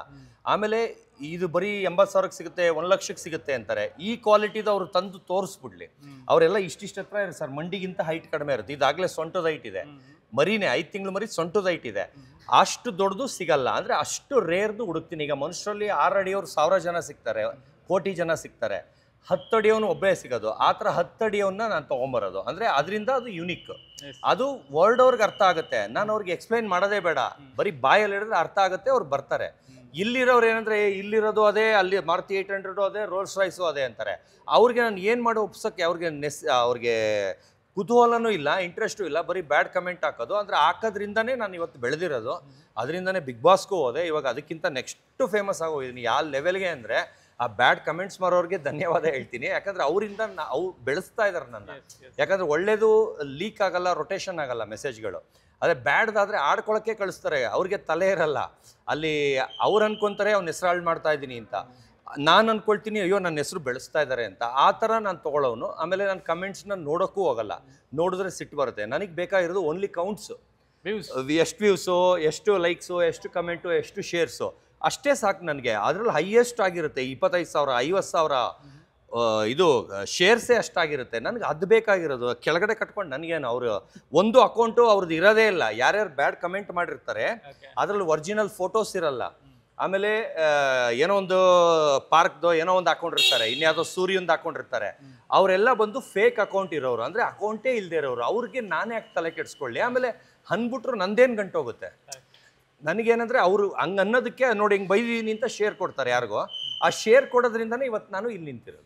ಆಮೇಲೆ ಇದು ಬರೀ 80,000ಕ್ಕೆ ಸಿಗುತ್ತೆ, 1 ಲಕ್ಷಕ್ಕೆ ಸಿಗುತ್ತೆ ಅಂತಾರೆ. ಈ ಕ್ವಾಲಿಟಿದು ಅವರು ತಂದು ತೋರಿಸ್ಬಿಡ್ಲಿ. ಅವರೆಲ್ಲ ಇಷ್ಟಿಷ್ಟು ಹತ್ರ ಇರುತ್ತೆ ಸರ್, ಮಂಡಿಗಿಂತ ಹೈಟ್ ಕಡಿಮೆ ಇರುತ್ತೆ. ಇದಾಗಲೇ ಸೊಂಟದ ಹೈಟ್ ಇದೆ, ಮರಿನೇ 5 ತಿಂಗಳು ಮರಿ ಸೊಂಟದ ಹೈಟ್ ಇದೆ. ಅಷ್ಟು ದೊಡ್ಡದು ಸಿಗಲ್ಲ. ಅಂದರೆ ಅಷ್ಟು ರೇರ್ದು ಹುಡುಕ್ತೀನಿ. ಈಗ ಮನುಷ್ಯರಲ್ಲಿ 6 ಅಡಿಯವರು 1000 ಜನ ಸಿಗ್ತಾರೆ, ಕೋಟಿ ಜನ ಸಿಗ್ತಾರೆ. 10 ಅಡಿಯವನು ಒಬ್ಬೇ ಸಿಗೋದು. ಆ ಥರ 10 ಅಡಿಯವನ್ನ ನಾನು ತೊಗೊಂಬರೋದು. ಅಂದರೆ ಅದರಿಂದ ಅದು ಯುನಿಕ್. ಅದು ವರ್ಲ್ಡ್ ಅವ್ರಿಗೆ ಅರ್ಥ ಆಗುತ್ತೆ. ನಾನು ಅವ್ರಿಗೆ ಎಕ್ಸ್ಪ್ಲೈನ್ ಮಾಡೋದೇ ಬೇಡ, ಬರೀ ಬಾಯಲ್ಲಿ ಹೇಳಿದ್ರೆ ಅರ್ಥ ಆಗುತ್ತೆ, ಅವ್ರು ಬರ್ತಾರೆ. ಇಲ್ಲಿರೋರು ಏನಂದ್ರೆ ಇಲ್ಲಿರೋದು ಅದೇ, ಅಲ್ಲಿ ಮಾರುತಿ 800 ಅದೇ, ರೋಲ್ಸ್ ರಾಯ್ಸು ಅದೇ ಅಂತಾರೆ. ಅವ್ರಿಗೆ ನಾನು ಏನು ಮಾಡೋ ಒಪ್ಸೋಕ್ಕೆ ಅವ್ರಿಗೆ ಕುತೂಹಲನೂ ಇಲ್ಲ, ಇಂಟ್ರೆಸ್ಟು ಇಲ್ಲ, ಬರೀ ಬ್ಯಾಡ್ ಕಮೆಂಟ್ ಹಾಕೋದು. ಅಂದರೆ ಹಾಕೋದ್ರಿಂದನೇ ನಾನು ಇವತ್ತು ಬೆಳೆದಿರೋದು, ಅದರಿಂದನೇ ಬಿಗ್ ಬಾಸ್ಗೂ ಹೋದೆ. ಇವಾಗ ಅದಕ್ಕಿಂತ ನೆಕ್ಸ್ಟ್ ಫೇಮಸ್ ಆಗೋಗಿದ್ದೀನಿ. ಯಾವ ಲೆವೆಲ್ಗೆ ಅಂದರೆ ಆ ಬ್ಯಾಡ್ ಕಮೆಂಟ್ಸ್ ಮಾಡೋರಿಗೆ ಧನ್ಯವಾದ ಹೇಳ್ತೀನಿ. ಯಾಕಂದರೆ ಅವರಿಂದ ಅವ್ರು ಬೆಳೆಸ್ತಾ ಇದ್ದಾರೆ ನನ್ನ. ಯಾಕಂದರೆ ಒಳ್ಳೇದು ಲೀಕ್ ಆಗಲ್ಲ, ರೊಟೇಷನ್ ಆಗಲ್ಲ ಮೆಸೇಜ್ಗಳು. ಅದೇ ಬ್ಯಾಡ್ದಾದರೆ ಆಡ್ಕೊಳಕ್ಕೆ ಕಳಿಸ್ತಾರೆ, ಅವ್ರಿಗೆ ತಲೆ ಇರಲ್ಲ. ಅಲ್ಲಿ ಅವ್ರು ಅನ್ಕೊತಾರೆ ಅವ್ನ ಹೆಸರು ಹಾಳು ಮಾಡ್ತಾ ಇದ್ದೀನಿ ಅಂತ, ನಾನು ಅನ್ಕೊಳ್ತೀನಿ ಅಯ್ಯೋ ನನ್ನ ಹೆಸರು ಬೆಳೆಸ್ತಾ ಇದ್ದಾರೆ ಅಂತ. ಆ ಥರ ನಾನು ತೊಗೊಳ್ಳೋನು. ಆಮೇಲೆ ನಾನು ಕಮೆಂಟ್ಸ್ನ ನೋಡೋಕ್ಕೂ ಹೋಗಲ್ಲ, ನೋಡಿದ್ರೆ ಸಿಟ್ಟು ಬರುತ್ತೆ. ನನಗೆ ಬೇಕಾಗಿರೋದು ಓನ್ಲಿ ಕೌಂಟ್ಸು, ಎಷ್ಟು ವ್ಯೂಸು, ಎಷ್ಟು ಲೈಕ್ಸು, ಎಷ್ಟು ಕಮೆಂಟು, ಎಷ್ಟು ಶೇರ್ಸು, ಅಷ್ಟೇ ಸಾಕು ನನಗೆ. ಅದರಲ್ಲಿ ಹೈಯೆಸ್ಟ್ ಆಗಿರುತ್ತೆ 25,000 50,000 ಇದು ಶೇರ್ಸೇ ಅಷ್ಟಾಗಿರುತ್ತೆ. ನನಗೆ ಅದು ಬೇಕಾಗಿರೋದು. ಕೆಳಗಡೆ ಕಟ್ಕೊಂಡು ನನಗೇನು, ಅವರು ಒಂದು ಅಕೌಂಟು ಅವ್ರದ್ದು ಇರೋದೇ ಇಲ್ಲ. ಯಾರ್ಯಾರು ಬ್ಯಾಡ್ ಕಮೆಂಟ್ ಮಾಡಿರ್ತಾರೆ ಅದರಲ್ಲಿ ಒರಿಜಿನಲ್ ಫೋಟೋಸ್ ಇರಲ್ಲ. ಆಮೇಲೆ ಏನೋ ಒಂದು ಪಾರ್ಕ್ದೋ ಏನೋ ಒಂದು ಹಾಕೊಂಡಿರ್ತಾರೆ, ಇನ್ಯಾವುದೋ ಸೂರ್ಯಂದು ಹಾಕೊಂಡಿರ್ತಾರೆ. ಅವರೆಲ್ಲ ಬಂದು ಫೇಕ್ ಅಕೌಂಟ್ ಇರೋರು, ಅಂದರೆ ಅಕೌಂಟೇ ಇಲ್ಲದೆ ಇರೋರು. ಅವ್ರಿಗೆ ನಾನೇ ಯಾಕೆ ತಲೆ ಕೆಡಿಸ್ಕೊಳ್ಳಿ. ಆಮೇಲೆ ಅಂದ್ಬಿಟ್ರು ನಂದೇನು ಗಂಟೋಗುತ್ತೆ. ನನಗೇನಂದರೆ ಅವರು ಹಂಗೆ ಅನ್ನೋದಕ್ಕೆ ನೋಡಿ ಹಿಂಗೆ ಬೈದೀನಿ ಅಂತ ಶೇರ್ ಕೊಡ್ತಾರೆ ಯಾರಿಗೋ. ಆ ಶೇರ್ ಕೊಡೋದ್ರಿಂದನೇ ಇವತ್ತು ನಾನು ಇಲ್ಲಿ ನಿಂತಿರೋದು,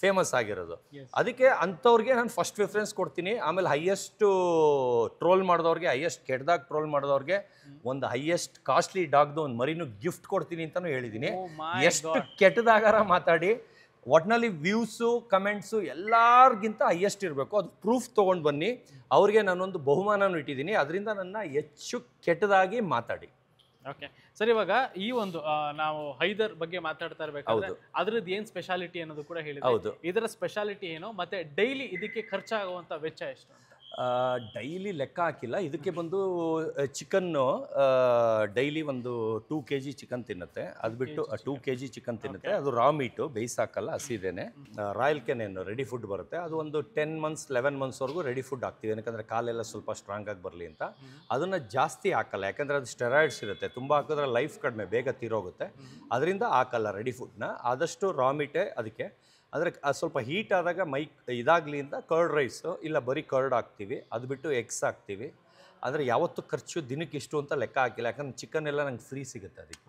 ಫೇಮಸ್ ಆಗಿರೋದು. ಅದಕ್ಕೆ ಅಂಥವ್ರಿಗೆ ನಾನು ಫಸ್ಟ್ ಪ್ರಿಫರೆನ್ಸ್ ಕೊಡ್ತೀನಿ. ಆಮೇಲೆ ಹೈಯೆಸ್ಟು ಟ್ರೋಲ್ ಮಾಡಿದವ್ರಿಗೆ, ಹೈಯೆಸ್ಟ್ ಕೆಟ್ಟದಾಗ ಟ್ರೋಲ್ ಮಾಡಿದವ್ರಿಗೆ ಒಂದು ಹೈಯೆಸ್ಟ್ ಕಾಸ್ಟ್ಲಿ ಡಾಗ್ದು ಒಂದು ಮರಿನೂ ಗಿಫ್ಟ್ ಕೊಡ್ತೀನಿ ಅಂತಲೂ ಹೇಳಿದ್ದೀನಿ. ಎಷ್ಟು ಕೆಟ್ಟದಾಗಾರ ಮಾತಾಡಿ, ಒಟ್ಟಿನಲ್ಲಿ ವ್ಯೂಸು ಕಮೆಂಟ್ಸು ಎಲ್ಲರಿಗಿಂತ ಹೈಯೆಸ್ಟ್ ಇರಬೇಕು. ಅದು ಪ್ರೂಫ್ ತೊಗೊಂಡು ಬನ್ನಿ. ಅವ್ರಿಗೆ ನಾನೊಂದು ಬಹುಮಾನನೂ ಇಟ್ಟಿದ್ದೀನಿ, ಅದರಿಂದ ನನ್ನ ಹೆಚ್ಚು ಕೆಟ್ಟದಾಗಿ ಮಾತಾಡಿ. ಓಕೆ ಸರ್, ಇವಾಗ ಈ ಒಂದು ನಾವು ಹೈದರ್ ಬಗ್ಗೆ ಮಾತಾಡ್ತಾ ಇರ್ಬೇಕಾದ್ರೆ ಅದ್ರದ್ದು ಏನು ಸ್ಪೆಷಾಲಿಟಿ ಅನ್ನೋದು ಕೂಡ ಹೇಳಿದ್ರೆ, ಇದರ ಸ್ಪೆಷಾಲಿಟಿ ಏನು, ಮತ್ತೆ ಡೈಲಿ ಇದಕ್ಕೆ ಖರ್ಚಾಗುವಂಥ ವೆಚ್ಚ ಎಷ್ಟು ಅಂತ? ಡೈಲಿ ಲೆಕ್ಕ ಹಾಕಿಲ್ಲ. ಇದಕ್ಕೆ ಬಂದು ಚಿಕನ್ನು ಡೈಲಿ ಒಂದು 2 kg ಚಿಕನ್ ತಿನ್ನುತ್ತೆ. ಅದು ಬಿಟ್ಟು 2 kg ಚಿಕನ್ ತಿನ್ನುತ್ತೆ. ಅದು ರಾ ಮೀಟು, ಬೇಯಿಸಾಕಲ್ಲ, ಹಸಿದೇನೆ. ರಾಯಲ್ ಕೆನೇನು ರೆಡಿ ಫುಡ್ ಬರುತ್ತೆ. ಅದು ಒಂದು 10 months 11 monthsವರೆಗೂ ರೆಡಿ ಫುಡ್ ಹಾಕ್ತೀವಿ. ಯಾಕಂದರೆ ಕಾಲೆಲ್ಲ ಸ್ವಲ್ಪ ಸ್ಟ್ರಾಂಗ್ ಆಗಿ ಬರಲಿ ಅಂತ. ಅದನ್ನು ಜಾಸ್ತಿ ಹಾಕಲ್ಲ, ಯಾಕಂದರೆ ಅದು ಸ್ಟೆರಾಯ್ಡ್ಸ್ ಇರುತ್ತೆ. ತುಂಬ ಹಾಕಿದ್ರೆ ಲೈಫ್ ಕಡಿಮೆ, ಬೇಗ ತೀರೋಗುತ್ತೆ. ಅದರಿಂದ ಹಾಕಲ್ಲ ರೆಡಿ ಫುಡ್ನ. ಆದಷ್ಟು ರಾ ಮೀಟೇ ಅದಕ್ಕೆ. ಅಂದರೆ ಅದು ಸ್ವಲ್ಪ ಹೀಟ್ ಆದಾಗ ಇದಾಗಲಿ ಅಂತ ಕರ್ಡ್ ರೈಸು ಇಲ್ಲ ಬರೀ ಕರ್ಡ್ ಹಾಕ್ತೀವಿ. ಅದು ಬಿಟ್ಟು ಎಗ್ಸ್ ಹಾಕ್ತೀವಿ. ಆದರೆ ಯಾವತ್ತೂ ಖರ್ಚು ದಿನಕ್ಕೆ ಇಷ್ಟು ಅಂತ ಲೆಕ್ಕ ಹಾಕಿಲ್ಲ, ಯಾಕಂದ್ರೆ ಚಿಕನ್ ಎಲ್ಲ ನಂಗೆ ಫ್ರೀ ಸಿಗುತ್ತೆ ಅದಕ್ಕೆ.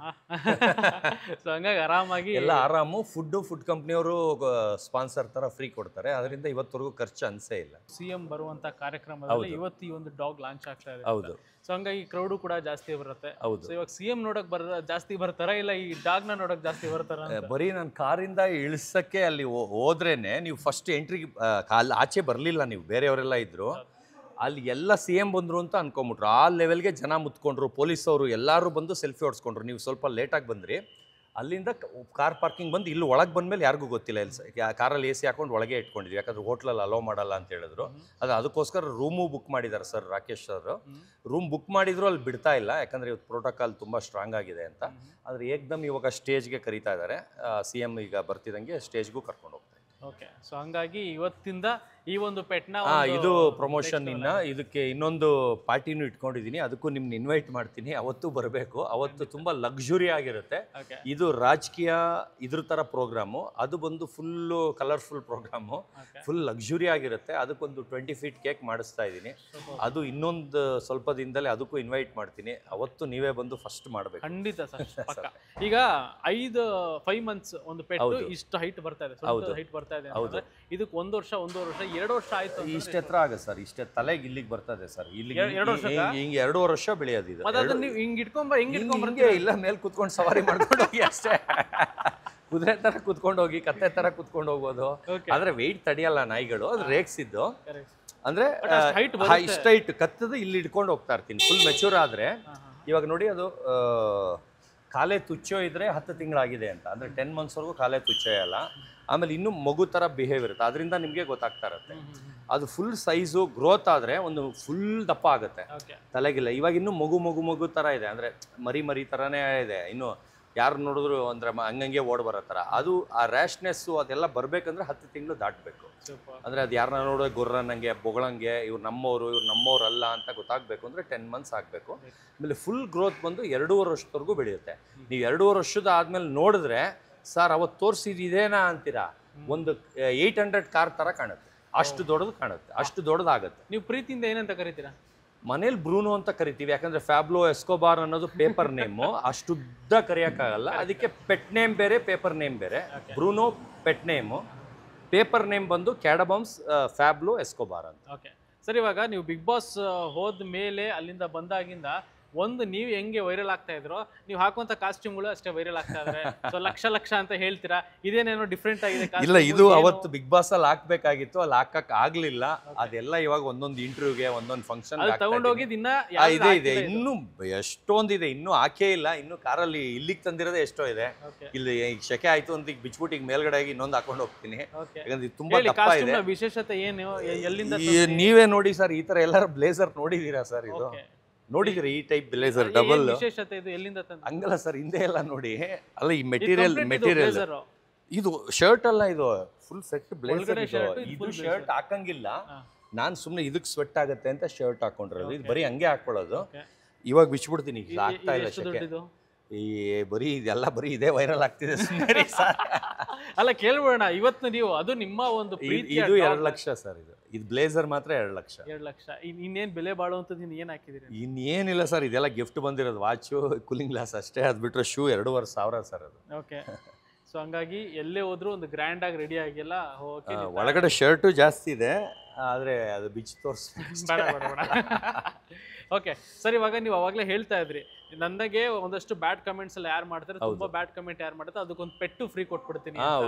ಸೊ ಹಂಗಾಗಿ ಆರಾಮಾಗಿ ಎಲ್ಲ ಆರಾಮು. ಫುಡ್ ಕಂಪ್ನಿಯವರು ಸ್ಪಾನ್ಸರ್ ಥರ ಫ್ರೀ ಕೊಡ್ತಾರೆ. ಅದರಿಂದ ಇವತ್ತವರೆಗೂ ಖರ್ಚು ಅನಿಸೇ ಇಲ್ಲ. CM ಬರುವಂಥ ಕಾರ್ಯಕ್ರಮದಲ್ಲಿ ಇವತ್ತು ಈ ಒಂದು ಡಾಗ್ ಲಾಂಚ್ ಆಗ್ತಾ ಇದೆ. ಹೌದು. ಸೊ ಹಂಗಾಗಿ ಕ್ರೌಡು ಕೂಡ ಜಾಸ್ತಿ ಬರುತ್ತೆ. ಹೌದು. ಸೊ ಇವಾಗ CM ನೋಡಕ್ ಜಾಸ್ತಿ ಬರ್ತಾರ, ಇಲ್ಲ ಈ ಡಾಗ್ನ ನೋಡಕ್ ಜಾಸ್ತಿ ಬರ್ತಾರ? ಬರೀ ನಾನು ಕಾರಿಂದ ಇಳಿಸಕ್ಕೆ ಅಲ್ಲಿ ಹೋದ್ರೇನೆ, ನೀವು ಫಸ್ಟ್ ಎಂಟ್ರಿಗೆ ಆಚೆ ಬರಲಿಲ್ಲ, ನೀವು ಬೇರೆಯವರೆಲ್ಲ ಇದ್ರು ಅಲ್ಲಿ ಎಲ್ಲ CM ಬಂದರು ಅಂತ ಅನ್ಕೊಂಬಿಟ್ರು. ಆ ಲೆವೆಲ್ಗೆ ಜನ ಮುತ್ಕೊಂಡ್ರು. ಪೊಲೀಸವರು ಎಲ್ಲರೂ ಬಂದು ಸೆಲ್ಫಿ ಹೊಡ್ಸ್ಕೊಂಡ್ರು. ನೀವು ಸ್ವಲ್ಪ ಲೇಟಾಗಿ ಬಂದ್ರಿ. ಅಲ್ಲಿಂದ ಕಾರ್ ಪಾರ್ಕಿಂಗ್ ಬಂದು ಇಲ್ಲಿ ಒಳಗೆ ಬಂದಮೇಲೆ ಯಾರಿಗೂ ಗೊತ್ತಿಲ್ಲ. ಇಲ್ಲಿ ಕಾರಲ್ಲಿ AC ಹಾಕೊಂಡು ಒಳಗೆ ಇಟ್ಕೊಂಡಿದ್ವಿ, ಯಾಕಂದ್ರೆ ಹೋಟ್ಲಲ್ಲಿ ಅಲೋ ಮಾಡಲ್ಲ ಅಂತ ಹೇಳಿದ್ರು. ಅದಕ್ಕೋಸ್ಕರ ರೂಮು ಬುಕ್ ಮಾಡಿದ್ದಾರೆ sir, Rakesh sir. Room book ಮಾಡಿದ್ರು, ಅಲ್ಲಿ ಬಿಡ್ತಾ ಇಲ್ಲ, ಯಾಕಂದರೆ ಇವತ್ತು ಪ್ರೋಟೋಕಾಲ್ ತುಂಬ ಸ್ಟ್ರಾಂಗ್ ಆಗಿದೆ ಅಂತ. ಆದರೆ ಏಕ್ದಮ್ ಇವಾಗ ಸ್ಟೇಜ್ಗೆ ಕರೀತಾ ಇದ್ದಾರೆ. CM ಈಗ ಬರ್ತಿದ್ದಂಗೆ ಸ್ಟೇಜ್ಗೂ ಕರ್ಕೊಂಡು ಹೋಗ್ತಾರೆ. ಓಕೆ, ಸೊ ಹಂಗಾಗಿ ಇವತ್ತಿಂದ ಈ ಒಂದು ಪೆಟ್ನ ಇದು ಪ್ರಮೋಷನ್. ಇದಕ್ಕೆ ಇನ್ನೊಂದು ಪಾರ್ಟಿನೂ ಇಟ್ಕೊಂಡಿದ್ದೀನಿ, ಅದಕ್ಕೂ ನಿಮ್ನ ಇನ್ವೈಟ್ ಮಾಡ್ತೀನಿ. ಅವತ್ತು ಬರಬೇಕು. ಅವತ್ತು ತುಂಬ ಲಕ್ಸುರಿ ಆಗಿರುತ್ತೆ. ಇದು ರಾಜಕೀಯ ಇದ್ರ ಥರ ಪ್ರೋಗ್ರಾಮು, ಅದು ಬಂದು full colourful programme, full luxury ಆಗಿರುತ್ತೆ. ಅದಕ್ಕೊಂದು 20 feet ಕೇಕ್ ಮಾಡಿಸ್ತಾ ಇದ್ದೀನಿ. ಅದು ಇನ್ನೊಂದು ಸ್ವಲ್ಪ ದಿನದಲ್ಲೇ ಅದಕ್ಕೂ ಇನ್ವೈಟ್ ಮಾಡ್ತೀನಿ. ಅವತ್ತು ನೀವೇ ಬಂದು ಫಸ್ಟ್ ಮಾಡಬೇಕು. ಖಂಡಿತ ಸರ್. ಈಗ 5 months ಒಂದು ಪೆಟ್ಟು ಇಷ್ಟು ಹೈಟ್ ಬರ್ತಾ ಇದೆ, ಹೈಟ್ ಬರ್ತಾ ಇದೆ. ಇದಕ್ಕೆ 1 ವರ್ಷ 1.5 ವರ್ಷ 2 ವರ್ಷ ಆಯ್ತು. ಇಷ್ಟ ಎತ್ತರ ಆಗುತ್ತೆ ಸರ್, ಇಷ್ಟೇ ತಲೆಗೆ ಇಲ್ಲಿಗೆ ಬರ್ತದೆ ಸರ್. ಇಲ್ಲಿಗೆ ಹಿಂಗೆ 2 ವರ್ಷ ಬೆಳೆಯೋದು ಇದು. ಹಿಂಗೆ ಇಲ್ಲ, ಮೇಲೆ ಕುತ್ಕೊಂಡು ಸವಾರಿ ಮಾಡ್ಕೊಂಡು ಹೋಗಿ ಅಷ್ಟೇ. ಕುದುರೆ ತರ ಕುತ್ಕೊಂಡು ಹೋಗಿ, ಕತ್ತೆ ತರ ಕುತ್ಕೊಂಡು ಹೋಗೋದು. ಆದ್ರೆ ವೆಯ್ಟ್ ತಡೆಯಲ್ಲ ನಾಯಿಗಳು, ಅದು ರೇಗ್ಸಿದ್ದು. ಅಂದ್ರೆ ಇಷ್ಟ ಹೈಟ್ ಕತ್ತದ ಇಲ್ಲಿ ಇಟ್ಕೊಂಡು ಹೋಗ್ತಾ ಇರ್ತೀನಿ. ಫುಲ್ ಮೆಚೂರ್ ಆದ್ರೆ, ಇವಾಗ ನೋಡಿ ಅದು ಕಾಲೇ ತುಚ್ಚೋ ಇದ್ರೆ 10 ತಿಂಗಳಾಗಿದೆ ಅಂತ, ಅಂದ್ರೆ 10 monthsವರೆಗೂ ಕಾಲೇ ತುಚ್ಚೋಯಲ್ಲ. ಆಮೇಲೆ ಇನ್ನೂ ಮಗು ಥರ ಬಿಹೇವ್ ಇರುತ್ತೆ, ಅದರಿಂದ ನಿಮಗೆ ಗೊತ್ತಾಗ್ತಾ ಇರುತ್ತೆ. ಅದು ಫುಲ್ ಸೈಜು ಗ್ರೋತ್ ಆದರೆ ಒಂದು ಫುಲ್ ದಪ್ಪ ಆಗುತ್ತೆ ತಲೆಗಿಲ್ಲ. ಇವಾಗ ಇನ್ನೂ ಮಗು ಥರ ಇದೆ, ಅಂದರೆ ಮರಿ ಥರನೇ ಇದೆ. ಇನ್ನು ಯಾರು ನೋಡಿದ್ರು ಅಂದ್ರೆ ಹಂಗಂಗೆ ಓಡ್ ಬರೋ ಥರ. ಅದು ಆ ರ್ಯಾಶ್ನೆಸ್ಸು ಅದೆಲ್ಲ ಬರಬೇಕಂದ್ರೆ 10 ತಿಂಗಳು ದಾಟಬೇಕು. ಅಂದರೆ ಅದು ಯಾರನ್ನ ನೋಡೋ ಗೊರ್ರನ್ನಂಗೆ ಬೊಗಳಂಗೆ ಇವ್ರು ನಮ್ಮವ್ರಲ್ಲ ಅಂತ ಗೊತ್ತಾಗಬೇಕು ಅಂದರೆ 10 months ಆಗಬೇಕು. ಆಮೇಲೆ ಫುಲ್ ಗ್ರೋತ್ ಬಂದು 2.5 ವರ್ಷದವರೆಗೂ ಬೆಳೆಯುತ್ತೆ. ನೀವು 2.5 ವರ್ಷದ ಆದಮೇಲೆ ನೋಡಿದ್ರೆ, ಸರ್ ಅವತ್ತು ತೋರಿಸಿದೇನಾ ಅಂತೀರಾ, ಒಂದು 800 ಕಾರ್ ಥರ ಕಾಣುತ್ತೆ. ಅಷ್ಟು ದೊಡ್ಡದು ಕಾಣುತ್ತೆ, ಅಷ್ಟು ದೊಡ್ಡದಾಗುತ್ತೆ. ನೀವು ಪ್ರೀತಿಯಿಂದ ಏನಂತ ಕರಿತೀರಾ? ಮನೇಲಿ ಬ್ರೂನೋ ಅಂತ ಕರಿತೀವಿ, ಯಾಕಂದ್ರೆ ಫ್ಯಾಬ್ಲೋ ಎಸ್ಕೋಬಾರ್ ಅನ್ನೋದು ಪೇಪರ್ ನೇಮು, ಅಷ್ಟುದ್ದ ಕರೆಯೋಕ್ಕಾಗಲ್ಲ. ಅದಕ್ಕೆ ಪೆಟ್ ನೇಮ್ ಬೇರೆ, ಪೇಪರ್ ನೇಮ್ ಬೇರೆ. Bruno pet name, paper name ಬಂದು ಕ್ಯಾಡಬಮ್ಸ್ ಫ್ಯಾಬ್ಲೋ ಎಸ್ಕೋಬಾರ್ ಅಂತ. ಓಕೆ ಸರ್, ಇವಾಗ ನೀವು ಬಿಗ್ ಬಾಸ್ ಹೋದ ಮೇಲೆ ಅಲ್ಲಿಂದ ಬಂದಾಗಿಂದ ಒಂದು ನೀವು ಹೆಂಗೆ ವೈರಲ್ ಆಗ್ತಾ ಇದ್ರು, ನೀವು ಹಾಕುವಂತ ಕಾಸ್ಟ್ಯೂಮ್ಗಳು ಅಷ್ಟೇ ವೈರಲ್ ಆಗ್ತಾ ಇದ್ರೆ. ಸೊ ಲಕ್ಷ ಅಂತ ಹೇಳ್ತೀರಾ, ಇದೇನೇನೋ ಡಿಫ್ರೆಂಟ್ ಆಗಿದೆ? ಇಲ್ಲ, ಇದು ಅವತ್ತು ಬಿಗ್ ಬಾಸ್ ಅಲ್ಲಿ ಹಾಕ್ಬೇಕಾಗಿತ್ತು, ಅಲ್ಲಿ ಹಾಕಕ್ ಆಗ್ಲಿಲ್ಲ. ಅದೆಲ್ಲ ಇವಾಗ ಒಂದೊಂದು ಇಂಟರ್ವ್ಯೂಗೆ ಒಂದೊಂದು ಫಂಕ್ಷನ್ ತಗೊಂಡೋಗಿದ್ ಇನ್ನ ಇದೆ ಇನ್ನು ಎಷ್ಟೊಂದಿದೆ, ಇನ್ನು ಹಾಕೇ ಇಲ್ಲ. ಇನ್ನು ಕಾರಲ್ಲಿ ಇಲ್ಲಿಗೆ ತಂದಿರೋದೇ ಎಷ್ಟೋ ಇದೆ. ಇಲ್ಲಿ ಶೆಕೆ ಆಯ್ತು ಅಂತ ಈಗ ಬಿಚ್ಬಿಟ್ಟು ಈಗ ಮೇಲ್ಗಡೆ ಆಗಿ ಇನ್ನೊಂದು ಹಾಕೊಂಡು ಹೋಗ್ತೀನಿ, ಯಾಕಂದ್ರೆ ತುಂಬಾ ದಪ್ಪ ಇದೆ. ವಿಶೇಷತೆ ಏನು, ಎಲ್ಲಿಂದ? ನೀವೇ ನೋಡಿ ಸರ್, ಈ ತರ ಎಲ್ಲಾರು ಬ್ಲೇಸರ್ ನೋಡಿದೀರಾ ಸರ್? ಇದು ನೋಡಿದ್ರಿ ಈ ಟೈಪ್ ಬ್ಲೇಸರ್ ಡಬಲ್? ವಿಶೇಷತೆ ಇದು ಎಲ್ಲಿಂದ ತಂದ? ಹಂಗಲ್ಲ ಸರ್, ಹಿಂದೆ ಎಲ್ಲ ನೋಡಿ. ಅಲ್ಲ, ಈ ಮೆಟೀರಿಯಲ್ ಇದು ಶರ್ಟ್ ಅಲ್ಲ, ಇದು ಫುಲ್ ಸೆಟ್ ಬ್ಲೇಸರ್. ಇದು ಶರ್ಟ್ ಹಾಕಂಗಿಲ್ಲ, ನಾನ್ ಸುಮ್ನೆ ಇದಕ್ ಸ್ವೆಟ್ ಆಗತ್ತೆ ಅಂತ ಶರ್ಟ್ ಹಾಕೊಂಡಿರೋದು. ಇದು ಬರೀ ಹಂಗೆ ಹಾಕೊಳ್ಳೋದು. ಇವಾಗ ಬಿಚ್ಬಿಡ್ತೀನಿ, ಈಗ ಆಗ್ತಾ ಇಲ್ಲ ಶೆಕೆ. ಈ ಬರೀ ಇದೆಲ್ಲ ಬರೀ ಇದೇ ವೈರಲ್ ಆಗ್ತಿದೆ. ಅಲ್ಲ ಕೇಳ್ಬೋಣ, ಇವತ್ತು ನೀವು ಅದು ನಿಮ್ಮ ಒಂದು ಇದು 2 ಲಕ್ಷ ಸರ್. ಇದು ಬ್ಲೇಸರ್ ಮಾತ್ರ 2 ಲಕ್ಷ. 2 ಲಕ್ಷ. ಇನ್ನೇನ್ ಬೆಲೆ ಬಾಳುವಂತದ್ದು ಏನ್ ಹಾಕಿದಿರಿ? ಇನ್ನೇನಿಲ್ಲ ಸರ್, ಇದೆಲ್ಲ ಗಿಫ್ಟ್ ಬಂದಿರೋದು. ವಾಚು, ಕೂಲಿಂಗ್ ಗ್ಲಾಸ್ ಅಷ್ಟೇ. ಅದ್ ಬಿಟ್ರೆ ಶೂ 2,500 ಸರ್ ಅದು. ಓಕೆ. ಸೊ ಹಂಗಾಗಿ ಎಲ್ಲೇ ಹೋದ್ರು ಒಂದು ಗ್ರ್ಯಾಂಡ್ ಆಗಿ ರೆಡಿ ಆಗಿಲ್ಲ. ಒಳಗಡೆ ಶರ್ಟು ಜಾಸ್ತಿ ಇದೆ, ಆದ್ರೆ ಅದು ಬಿಚ್ಚಿ ಓಕೆ ಸರ್, ಇವಾಗ ನೀವು ಅವಾಗಲೇ ಹೇಳ್ತಾ ಇದ್ರಿ, ನನಗೆ ಒಂದಷ್ಟು ಬ್ಯಾಡ್ ಕಮೆಂಟ್ಸ್ ಎಲ್ಲ ಯಾರು ಮಾಡ್ತಾರೆ, ತುಂಬಾ ಬ್ಯಾಡ್ ಕಮೆಂಟ್ ಯಾರು ಮಾಡ್ತಾರೆ ಅದಕ್ಕೊಂದು ಪೆಟ್ಟು ಫ್ರೀ ಕೊಟ್ಬಿಡ್ತೀನಿ.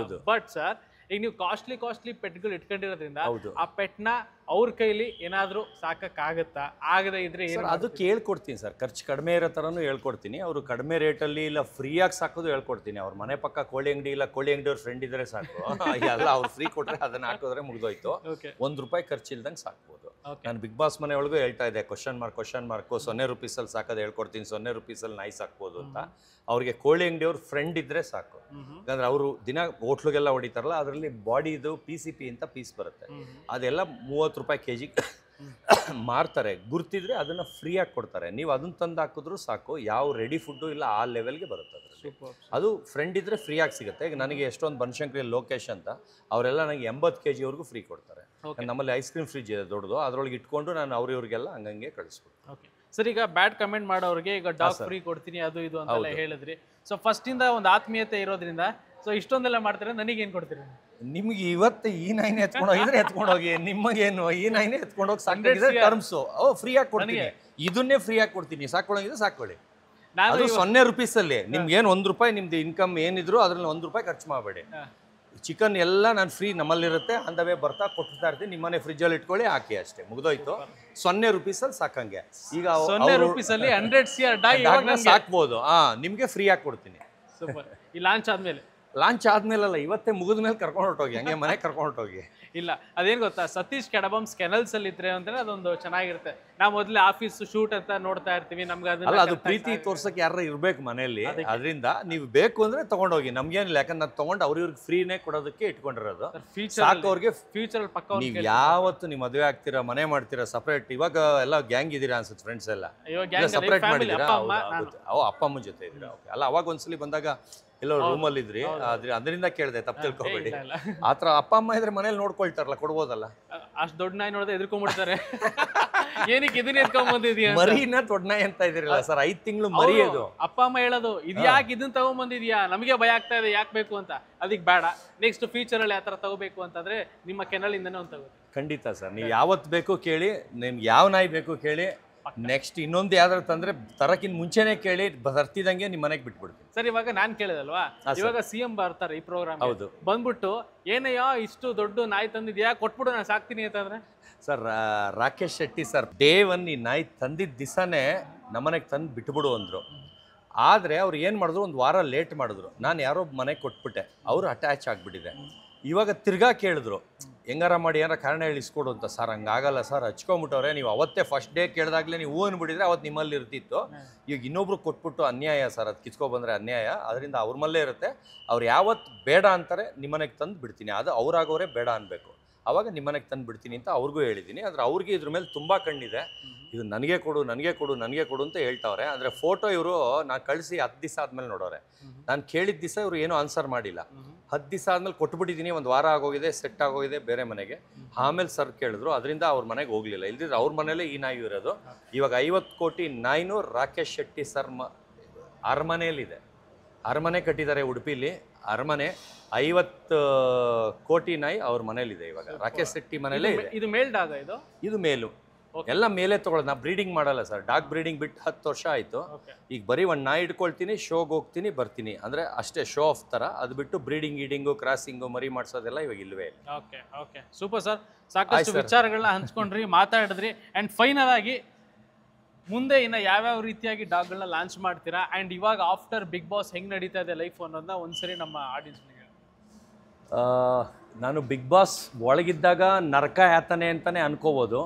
ಬಟ್ ಸರ್, ಈಗ ನೀವು ಕಾಸ್ಟ್ಲಿ ಪೆಟ್ಗಳು ಇಟ್ಕೊಂಡಿರೋದ್ರಿಂದ ಆ ಪೆಟ್ನ ಅವ್ರ ಕೈಲಿ ಏನಾದ್ರೂ ಸಾಕಕ್ಕಾಗತ್ತಾ? ಆಗದೆ ಇದ್ರೆ ಅದು ಕೇಳ್ಕೊಡ್ತೀನಿ ಸರ್. ಖರ್ಚು ಕಡಿಮೆ ಇರೋ ತರನು ಹೇಳ್ಕೊಡ್ತೀನಿ. ಅವರು ಕಡಿಮೆ ರೇಟಲ್ಲಿ ಇಲ್ಲ ಫ್ರೀಯಾಗಿ ಸಾಕೋದು ಹೇಳ್ಕೊಡ್ತೀನಿ. ಅವ್ರ ಮನೆ ಪಕ್ಕ ಕೋಳಿ ಅಂಗಡಿ ಇಲ್ಲ, ಕೋಳಿ ಅಂಗಡಿಯವ್ರ ಫ್ರೆಂಡ್ ಇದ್ರೆ ಸಾಕು. ಎಲ್ಲ ಅವ್ರು ಫ್ರೀ ಕೊಟ್ರೆ ಅದನ್ನ ಹಾಕಿದ್ರೆ ಮುಗ್ದೋಯ್ತು. ₹1 ಖರ್ಚಿಲ್ದಂಗೆ ಸಾಕ್ಬೋದು. ನಾನು ಬಿಗ್ ಬಾಸ್ ಮನೆ ಒಳಗೂ ಹೇಳ್ತಾ ಇದ್ದೆ, ಕ್ವಶನ್ ಮಾರ್ಕ್ ₹0 ಸಾಕೋದು ಹೇಳ್ಕೊಡ್ತೀನಿ. ₹0 ನಾಯಿ ಸಾಕ್ಬೋದು ಅಂತ. ಅವ್ರಿಗೆ ಕೋಳಿ ಅಂಗಡಿಯವ್ರ ಫ್ರೆಂಡ್ ಇದ್ರೆ ಸಾಕು. ಯಾಕಂದ್ರೆ ಅವರು ದಿನ ಹೋಟ್ಲಿಗೆಲ್ಲ ಹೊಡಿತಾರಲ್ಲ, ಅದರಲ್ಲಿ ಬಾಡಿದು PCP ಅಂತ ಪೀಸ್ ಬರುತ್ತೆ, ಅದೆಲ್ಲ ₹30 kg ಮಾರ್ತಾರೆ. ಗುರ್ತಿದ್ರೆ ಅದನ್ನ ಫ್ರೀಯಾಗಿ ಕೊಡ್ತಾರೆ. ನೀವು ಅದನ್ನ ತಂದು ಹಾಕಿದ್ರು ಸಾಕು, ಯಾವ ರೆಡಿ ಫುಡ್ಡು ಇಲ್ಲ, ಆ ಲೆವೆಲ್ಗೆ ಬರುತ್ತೆ. ಅದು ಫ್ರೆಂಡ್ ಇದ್ರೆ ಫ್ರೀಯಾಗಿ ಸಿಗುತ್ತೆ. ಈಗ ನನಗೆ ಎಷ್ಟೊಂದು ಬನಶಂಕರಿ ಲೋಕೇಶ್ ಅಂತ, ಅವರೆಲ್ಲ ನನಗೆ 80 kg ವರೆಗೂ ಫ್ರೀ ಕೊಡ್ತಾರೆ. ನಮ್ಮಲ್ಲಿ ಐಸ್ ಕ್ರೀಮ್ ಫ್ರಿಜ್ ಇದೆ ದೊಡ್ಡದು, ಅದ್ರೊಳಗೆ ಇಟ್ಕೊಂಡು ನಾನು ಅವ್ರಿವ್ರಿಗೆಲ್ಲ ಹಂಗಂಗೆ ಕಳಿಸ್ಬಿಟ್ಟು. ಸರ್, ಈಗ ಬ್ಯಾಡ್ ಕಮೆಂಟ್ ಮಾಡೋರಿಗೆ ಈಗ ಡಾಗ್ ಫ್ರೀ ಕೊಡ್ತೀನಿ ಅದು ಇದು ಅಂತೆಲ್ಲ ಹೇಳಿದ್ರಿ. ಸೊ ಫಸ್ಟ್ ಇಂದ ಒಂದು ಆತ್ಮೀಯತೆ ಇರೋದ್ರಿಂದ ಸೊ ಇಷ್ಟೊಂದೆಲ್ಲ ಮಾಡ್ತಾರೆ, ನನಗೇನು ಕೊಡ್ತೀರಿ? ನಿಮ್ಗೆ ಇವತ್ತು ಈ ನಾಯಿನೇ ಎತ್ಕೊಂಡೋಗಿದ್ರೆ ಎತ್ಕೊಂಡೋಗಿ, ನಿಮಗೇನು ಈ ನಾಯಿನೇ ಎತ್ಕೊಂಡೋಗಿ ಸಾಕಿದ್ರೆ ಟರ್ಮ್ಸು ಫ್ರೀಯಾಗಿ ಕೊಡ್ತೀನಿ. ಇದನ್ನೇ ಫ್ರೀಯಾಗಿ ಕೊಡ್ತೀನಿ, ಸಾಕೊಳ್ಳೋಂಗಿದ್ರೆ ಸಾಕೊಳ್ಳಿ. ಅದು ₹0 ನಿಮ್ಗೇನು ₹1 ನಿಮ್ದು ಇನ್ಕಮ್ ಏನಿದ್ರು ಅದ್ರಲ್ಲಿ ₹1 ಖರ್ಚು ಮಾಡಬೇಡಿ. ಚಿಕನ್ ಎಲ್ಲ ನಾನು ಫ್ರೀ ನಮ್ಮಲ್ಲಿರುತ್ತೆ, ಅಂದವೇ ಬರ್ತಾ ಕೊಡ್ತಾ ಇರ್ತೀನಿ. ನಿಮ್ಮನೆ ಫ್ರಿಜ್ಜಲ್ಲಿ ಇಟ್ಕೊಳ್ಳಿ, ಹಾಕಿ, ಅಷ್ಟೇ ಮುಗ್ದೋಯ್ತು. ₹0 ಸಾಕಂಗೆ. ಈಗ ₹100 ಸಾಕ್ಬೋದು. ನಿಮ್ಗೆ ಫ್ರೀ ಆಗಿ ಕೊಡ್ತೀನಿ. ಈ ಲಾಂಚ್ ಆದ್ಮೇಲಲ್ಲ, ಇವತ್ತೇ ಮುಗಿದ ಮೇಲೆ ಕರ್ಕೊಂಡು ಹೊರಟೋಗಿ, ಹಂಗೆ ಮನೆಗೆ ಕರ್ಕೊಂಡು ಹೊರಟೋಗಿ. ಇಲ್ಲ, ಅದೇನು ಗೊತ್ತಾ, ಸತೀಶ್ ಕೆಡಬಮ್ಸ್ ಕೆನಲ್ಸ್ ಅಲ್ಲಿ ಇದ್ರೆ ಅಂದ್ರೆ ಅದೊಂದು ಚೆನ್ನಾಗಿರುತ್ತೆ. ನಾವು ಮೊದಲೇ ಆಫೀಸ್ ಶೂಟ್ ಅಂತ ನೋಡ್ತಾ ಇರ್ತೀವಿ, ನಮ್ಗೆ ಅದು ಪ್ರೀತಿ ತೋರ್ಸಕ್ಕೆ ಯಾರು ಇರ್ಬೇಕು ಮನೆಯಲ್ಲಿ. ಅದರಿಂದ ನೀವು ಬೇಕು ಅಂದ್ರೆ ತಗೊಂಡೋಗಿ, ನಮ್ಗೇನಿಲ್ಲ. ಯಾಕಂದ್ರೆ ನಾನು ತಗೊಂಡು ಅವ್ರಿಗೆ ಫ್ರೀನೇ ಕೊಡೋದಕ್ಕೆ ಇಟ್ಕೊಂಡಿರೋದು. ಸಾಕವ್ರಿಗೆ ಫ್ಯೂಚರ್ ಪಕ್ಕ. ನೀವು ಯಾವತ್ತು ನೀವು ಮದುವೆ ಆಗ್ತೀರಾ, ಮನೆ ಮಾಡ್ತೀರಾ ಸಪ್ರೇಟ್, ಇವಾಗ ಎಲ್ಲ ಗ್ಯಾಂಗ್ ಇದೀರಾ ಅನ್ಸುತ್ತೆ, ಫ್ರೆಂಡ್ಸ್ ಎಲ್ಲ ಸಪ್ರೇಟ್ ಮಾಡಿದ್ದೀರಾ? ಅಪ್ಪ ಅಮ್ಮನ ಜೊತೆ ಇದ್ದೀರಾ? ಅಲ್ಲ, ಅವಾಗ ಒಂದ್ಸಲಿ ಬಂದಾಗ ಎಲ್ಲೋ ರೂಮಲ್ಲಿ ಇದ್ರಿ, ಅದರಿಂದ ಕೇಳಿದೆ, ತಪ್ಪು ತಿಳ್ಕೊಬೇಡಿ. ಆತರ ಅಪ್ಪ ಅಮ್ಮ ಇದ್ರೆ ಮನೇಲಿ ನೋಡ್ಕೊಳ್ತಾರಲ್ಲ, ಕೊಡ್ಬೋದಲ್ಲ. ಅಷ್ಟ್ ದೊಡ್ಡ ನಾಯಿ ನೋಡಿದ್ರೆ ಎದ್ಕೊಂಡ್ಬಿಡ್ತಾರೆ. ಏನಕ್ಕೆ ಇದನ್ನ ಎತ್ಕೊಂಡ್ ಬಂದಿದ್ಯಾ? ಮರಿನ ದೊಡ್ಡ ನಾಯಿ ಅಂತ ಇದಿರಲ್ಲ ಸರ್, 5 ತಿಂಗಳು ಮರಿ. ಅದು ಅಪ್ಪ ಅಮ್ಮ ಹೇಳೋದು, ಇದು ಯಾಕೆ ಇದನ್ನ ತಗೊಂಡ್ಬಂದಿದ್ಯಾ, ನಮಗೆ ಭಯ ಆಗ್ತಾ ಇದೆ, ಯಾಕೆ ಬೇಕು ಅಂತ. ಅದಕ್ಕೆ ಬೇಡ, ನೆಕ್ಸ್ಟ್ ಫ್ಯೂಚರ್ ಅಲ್ಲಿ ಆತರ ತಗೋಬೇಕು ಅಂತಂದ್ರೆ ನಿಮ್ಮ ಕೆನಲ್ ಇಂದನೇ ಒಂದು ತಗೋ. ಖಂಡಿತ ಸರ್, ನೀವು ಯಾವತ್ತು ಬೇಕು ಕೇಳಿ, ನಿಮ್ಗೆ ಯಾವ ನಾಯಿ ಬೇಕು ಕೇಳಿ. ನೆಕ್ಸ್ಟ್ ಇನ್ನೊಂದು ಯಾವ್ದಾರು ತಂದ್ರೆ ತರಕಿನ್ ಮುಂಚೆನೆ ಕೇಳಿ, ತರ್ತಿದಂಗೆ ನಿಮ್ ಮನೆಗೆ ಬಿಟ್ಬಿಡ್ತೀನಿ. ಸರ್, ಇವಾಗ ನಾನ್ ಕೇಳಿದಲ್ವಾ, ಇವಾಗ CM ಬರ್ತಾರೆ ಈ ಪ್ರೋಗ್ರಾಮ್, ಬಂದ್ಬಿಟ್ಟು ಏನಯ್ಯ ಇಷ್ಟು ದೊಡ್ಡ ನಾಯಿ ತಂದಿದ್ಯಾ, ಕೊಟ್ಬಿಡು ನಾನು ಸಾಕ್ತೀನಿ ಅಂತಂದ್ರೆ? Sir, Rakesh Shetty sir day 1 ಈ ನಾಯಿ ತಂದಿದ್ದ ದಿವಸನೇ ನಮ್ಮನೆಗೆ ತಂದು ಬಿಟ್ಬಿಡು ಅಂದ್ರು. ಆದರೆ ಅವ್ರು ಏನು ಮಾಡಿದ್ರು, ಒಂದು ವಾರ ಲೇಟ್ ಮಾಡಿದ್ರು. ನಾನು ಯಾರೋ ಮನೆಗೆ ಕೊಟ್ಬಿಟ್ಟೆ, ಅವರು ಅಟ್ಯಾಚ್ ಆಗಿಬಿಟ್ಟಿದೆ. ಇವಾಗ ತಿರ್ಗಾ ಕೇಳಿದ್ರು, ಹೆಂಗಾರ ಮಾಡಿ ಏನಾರ ಕಾರಣ ಹೇಳಿ ಇಸ್ಕೊಡು ಅಂತ. ಸರ್, ಹಂಗಾಗಲ್ಲ ಸರ್, ಹಚ್ಕೊಂಬಿಟ್ಟವ್ರೆ, ನೀವು ಅವತ್ತೇ ಫಸ್ಟ್ ಡೇ ಕೇಳಿದಾಗಲೇ ನೀವು ಹೂ ಅಂದ್ಬಿಟ್ಟಿದ್ರೆ ಅವತ್ತು ನಿಮ್ಮಲ್ಲಿ ಇರ್ತಿತ್ತು. ಈಗ ಇನ್ನೊಬ್ರು ಕೊಟ್ಬಿಟ್ಟು ಅನ್ಯಾಯ ಸರ್, ಅದು ಕಿತ್ಕೊಬಂದರೆ ಅನ್ಯಾಯ. ಅದರಿಂದ ಅವ್ರ ಮಲ್ಲೇ ಇರುತ್ತೆ. ಅವ್ರು ಯಾವತ್ತು ಬೇಡ ಅಂತಾರೆ ನಿಮ್ಮನೆಗೆ ತಂದು ಬಿಡ್ತೀನಿ, ಅದು ಅವ್ರಾಗೋರೇ ಬೇಡ ಅನ್ಬೇಕು, ಅವಾಗ ನಿಮ್ಮನೆಗೆ ತಂದು ಬಿಡ್ತೀನಿ ಅಂತ ಅವ್ರಿಗೂ ಹೇಳಿದ್ದೀನಿ. ಆದರೆ ಅವ್ರಿಗೆ ಇದ್ರ ಮೇಲೆ ತುಂಬ ಕಣ್ಣಿದೆ. ಇದು ನನಗೆ ಕೊಡು ಅಂತ ಹೇಳ್ತಾವ್ರೆ. ಅಂದರೆ ಫೋಟೋ ಇವರು ನಾನು ಕಳಿಸಿ 10 ದಿವಸ ಆದಮೇಲೆ ನೋಡೋರೆ. ನಾನು ಕೇಳಿದ ದಿವಸ ಇವರು ಏನೂ ಆನ್ಸರ್ ಮಾಡಿಲ್ಲ. 10 ದಿವಸ ಆದ್ಮೇಲೆ ಕೊಟ್ಬಿಟ್ಟಿದ್ದೀನಿ, ಒಂದು ವಾರ ಆಗೋಗಿದೆ, ಸೆಟ್ ಆಗೋಗಿದೆ ಬೇರೆ ಮನೆಗೆ. ಆಮೇಲೆ ಸರ್ ಕೇಳಿದ್ರು, ಅದರಿಂದ ಅವ್ರ ಮನೆಗೆ ಹೋಗ್ಲಿಲ್ಲ. ಇಲ್ದಿದ್ರೆ ಅವ್ರ ಮನೇಲೇ ಈ ನಾಯಿ ಇರೋದು. ಇವಾಗ 50 ಕೋಟಿ ನಾಯಿನೂ ರಾಕೇಶ್ ಶೆಟ್ಟಿ ಸರ್ ಅರಮನೆಯಲ್ಲಿದೆ. ಅರಮನೆ ಕಟ್ಟಿದ್ದಾರೆ ಉಡುಪಿಲಿ, ಅರಮನೆ. 50 ಕೋಟಿ ನಾಯಿ ಅವ್ರ ಮನೇಲಿದೆ ಇವಾಗ, ರಾಕೇಶ್ ಶೆಟ್ಟಿ ಮನೇಲೇ ಇದೆ. ಇದು ಮೇಲ್ ಡಾಗ್ ಇದು ಮೇಲು ಎಲ್ಲ ಮೇಲೆ ತಗೊಳ್ಳೋದು. ನಾ ಬ್ರೀಡಿಂಗ್ ಮಾಡಲ್ಲ ಸರ್, ಡಾಗ್ ಬ್ರೀಡಿಂಗ್ ಬಿಟ್ಟು 10 ವರ್ಷ ಆಯಿತು. ಈಗ ಬರೀ ಒಂದು ನಾಯಿ ಇಟ್ಕೊಳ್ತೀನಿ, ಶೋಗೆ ಹೋಗ್ತೀನಿ, ಬರ್ತೀನಿ, ಅಂದರೆ ಅಷ್ಟೇ, ಶೋ ಆಫ್ ಥರ. ಅದು ಬಿಟ್ಟು ಬ್ರೀಡಿಂಗ್ ಗೀಡಿಂಗು ಕ್ರಾಸಿಂಗು ಮರಿ ಮಾಡಿಸೋದೆಲ್ಲ ಇವಾಗ ಇಲ್ವೇ ಇಲ್ಲ. Okay okay, super sir. ಸಾಕಷ್ಟು ವಿಚಾರಗಳನ್ನ ಹಂಚ್ಕೊಂಡ್ರಿ, ಮಾತಾಡಿದ್ರಿ. ಆ್ಯಂಡ್ ಫೈನಲ್ ಆಗಿ ಮುಂದೆ ಇನ್ನು ಯಾವ್ಯಾವ ರೀತಿಯಾಗಿ ಡಾಗ್ಗಳನ್ನ ಲಾಂಚ್ ಮಾಡ್ತೀರಾ, ಆ್ಯಂಡ್ ಇವಾಗ ಆಫ್ಟರ್ ಬಿಗ್ ಬಾಸ್ ಹೆಂಗೆ ನಡೀತಾ ಇದೆ ಲೈಫ್ ಅನ್ನೋದನ್ನ ಒಂದ್ಸರಿ ನಮ್ಮ ಆಡಿಯನ್ಸ್ನಿಗೆ. ನಾನು ಬಿಗ್ ಬಾಸ್ ಒಳಗಿದ್ದಾಗ ನರಕ ಯಾತನೆ ಅಂತಲೇ ಅನ್ಕೋಬೋದು.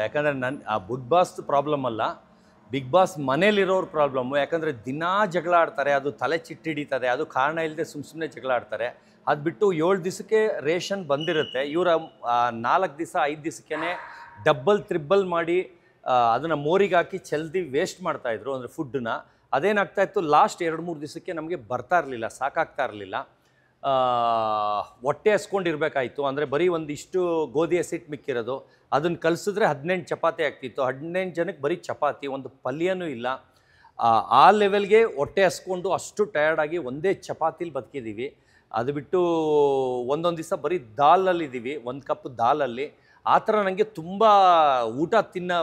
ಯಾಕಂದರೆ ಆ ಬಿಗ್ ಬಾಸ್ ಪ್ರಾಬ್ಲಮ್ ಅಲ್ಲ, ಬಿಗ್ ಬಾಸ್ ಮನೇಲಿರೋರು ಪ್ರಾಬ್ಲಮ್ಮು. ಯಾಕಂದರೆ ದಿನಾ ಜಗಳ ಆಡ್ತಾರೆ, ಅದು ತಲೆ ಚಿಟ್ಟಿಡಿತದೆ, ಅದು ಕಾರಣ ಇಲ್ಲದೆ ಸುಮ್ಮನೆ ಜಗಳ ಆಡ್ತಾರೆ. ಅದು ಬಿಟ್ಟು 7 ದಿವಸಕ್ಕೆ ರೇಷನ್ ಬಂದಿರುತ್ತೆ, ಇವರ 4 ದಿವಸ 5 ದಿವಸಕ್ಕೆ ಡಬ್ಬಲ್ ತ್ರಿಬ್ಬಲ್ ಮಾಡಿ ಅದನ್ನು ಮೋರಿಗೆ ಹಾಕಿ ಜಲ್ದಿ ವೇಸ್ಟ್ ಮಾಡ್ತಾಯಿದ್ರು, ಅಂದರೆ ಫುಡ್ಡನ್ನ. ಅದೇನಾಗ್ತಾಯಿತ್ತು, ಲಾಸ್ಟ್ 2-3 ದಿವಸಕ್ಕೆ ನಮಗೆ ಬರ್ತಾ ಇರಲಿಲ್ಲ, ಸಾಕಾಗ್ತಾ ಇರಲಿಲ್ಲ. ಹೊಟ್ಟೆ ಹಸ್ಕೊಂಡಿರ್ಬೇಕಾಯ್ತು. ಅಂದರೆ ಬರೀ ಒಂದಿಷ್ಟು ಗೋಧಿ ಹಸಿಟ್ಟು ಮಿಕ್ಕಿರೋದು, ಅದನ್ನು ಕಲಿಸಿದ್ರೆ 18 ಚಪಾತಿ ಆಗ್ತಿತ್ತು. 18 ಜನಕ್ಕೆ ಬರೀ ಚಪಾತಿ, ಒಂದು ಪಲ್ಯನೂ ಇಲ್ಲ. ಆ ಲೆವೆಲ್ಗೆ ಹೊಟ್ಟೆ ಹಸ್ಕೊಂಡು ಅಷ್ಟು ಟಯರ್ಡಾಗಿ ಒಂದೇ ಚಪಾತಿಲಿ ಬದುಕಿದ್ದೀವಿ. ಅದು ಬಿಟ್ಟು ಒಂದೊಂದು ದಿವಸ ಬರೀ ದಾಲಲ್ಲಿದ್ದೀವಿ, 1 ಕಪ್ ದಾಲಲ್ಲಿ. ಆ ಥರ ನನಗೆ ತುಂಬ ಊಟ ತಿನ್ನೋ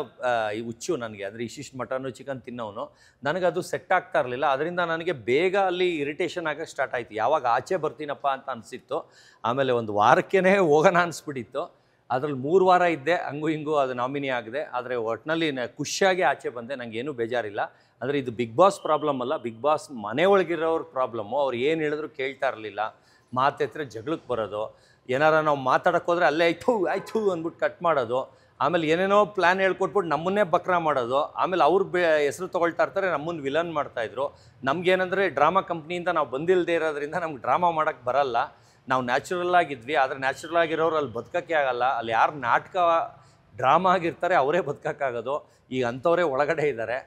ಹುಚ್ಚು ನನಗೆ. ಅಂದರೆ ಇಷ್ಟಿಷ್ಟು ಮಟನ್ನು ಚಿಕನ್ ತಿನ್ನೋನು, ನನಗದು ಸೆಟ್ ಆಗ್ತಾ ಇರಲಿಲ್ಲ. ಅದರಿಂದ ನನಗೆ ಬೇಗ ಅಲ್ಲಿ ಇರಿಟೇಷನ್ ಆಗೋಕ್ಕೆ ಸ್ಟಾರ್ಟ್ ಆಯಿತು. ಯಾವಾಗ ಆಚೆ ಬರ್ತೀನಪ್ಪ ಅಂತ ಅನಿಸಿತ್ತು. ಆಮೇಲೆ ಒಂದು ವಾರಕ್ಕೇ ಹೋಗೋಣ ಅನಿಸ್ಬಿಟ್ಟಿತ್ತು. ಅದರಲ್ಲಿ 3 ವಾರ ಇದ್ದೆ, ಹಂಗೂ ಹಿಂಗೂ ಅದು ನಾಮಿನಿ ಆಗಿದೆ. ಆದರೆ ಒಟ್ಟಿನಲ್ಲಿ ಖುಷಿಯಾಗಿ ಆಚೆ ಬಂದೆ, ನನಗೇನು ಬೇಜಾರಿಲ್ಲ. ಅಂದರೆ ಇದು ಬಿಗ್ ಬಾಸ್ ಪ್ರಾಬ್ಲಮ್ ಅಲ್ಲ, ಬಿಗ್ ಬಾಸ್ ಮನೆ ಒಳಗಿರೋರ ಪ್ರಾಬ್ಲಮ್ಮು. ಅವ್ರು ಏನು ಹೇಳಿದ್ರು ಕೇಳ್ತಾ ಇರಲಿಲ್ಲ, ಮಾತೆತ್ತರೆ ಜಗಳಕ್ಕೆ ಬರೋದು. ಏನಾರ ನಾವು ಮಾತಾಡೋಕೆ ಹೋದರೆ ಅಲ್ಲೇ ಆಯ್ತು ಅಂದ್ಬಿಟ್ಟು ಕಟ್ ಮಾಡೋದು. ಆಮೇಲೆ ಏನೇನೋ ಪ್ಲ್ಯಾನ್ ಹೇಳ್ಕೊಟ್ಬಿಟ್ಟು ನಮ್ಮನ್ನೇ ಬಕ್ರ ಮಾಡೋದು. ಆಮೇಲೆ ಅವ್ರು ಹೆಸರು ತೊಗೊಳ್ತಾ ಇರ್ತಾರೆ, ನಮ್ಮನ್ನು ವಿಲನ್ ಮಾಡ್ತಾಯಿದ್ರು. ನಮಗೇನಂದರೆ ಡ್ರಾಮಾ ಕಂಪ್ನಿಯಿಂದ ನಾವು ಬಂದಿಲ್ಲದೆ ಇರೋದ್ರಿಂದ ನಮ್ಗೆ ಡ್ರಾಮಾ ಮಾಡೋಕ್ಕೆ ಬರಲ್ಲ. ನಾವು ನ್ಯಾಚುರಲ್ ಆಗಿದ್ವಿ, ಆದರೆ ನ್ಯಾಚುರಲ್ ಆಗಿರೋರು ಅಲ್ಲಿ ಬದುಕೋಕ್ಕೆ ಆಗಲ್ಲ. ಅಲ್ಲಿ ಯಾರು ನಾಟಕ ಡ್ರಾಮಾ ಆಗಿರ್ತಾರೆ ಅವರೇ ಬದುಕೋಕ್ಕಾಗೋದು. ಈಗ ಅಂಥವರೇ ಒಳಗಡೆ ಇದ್ದಾರೆ.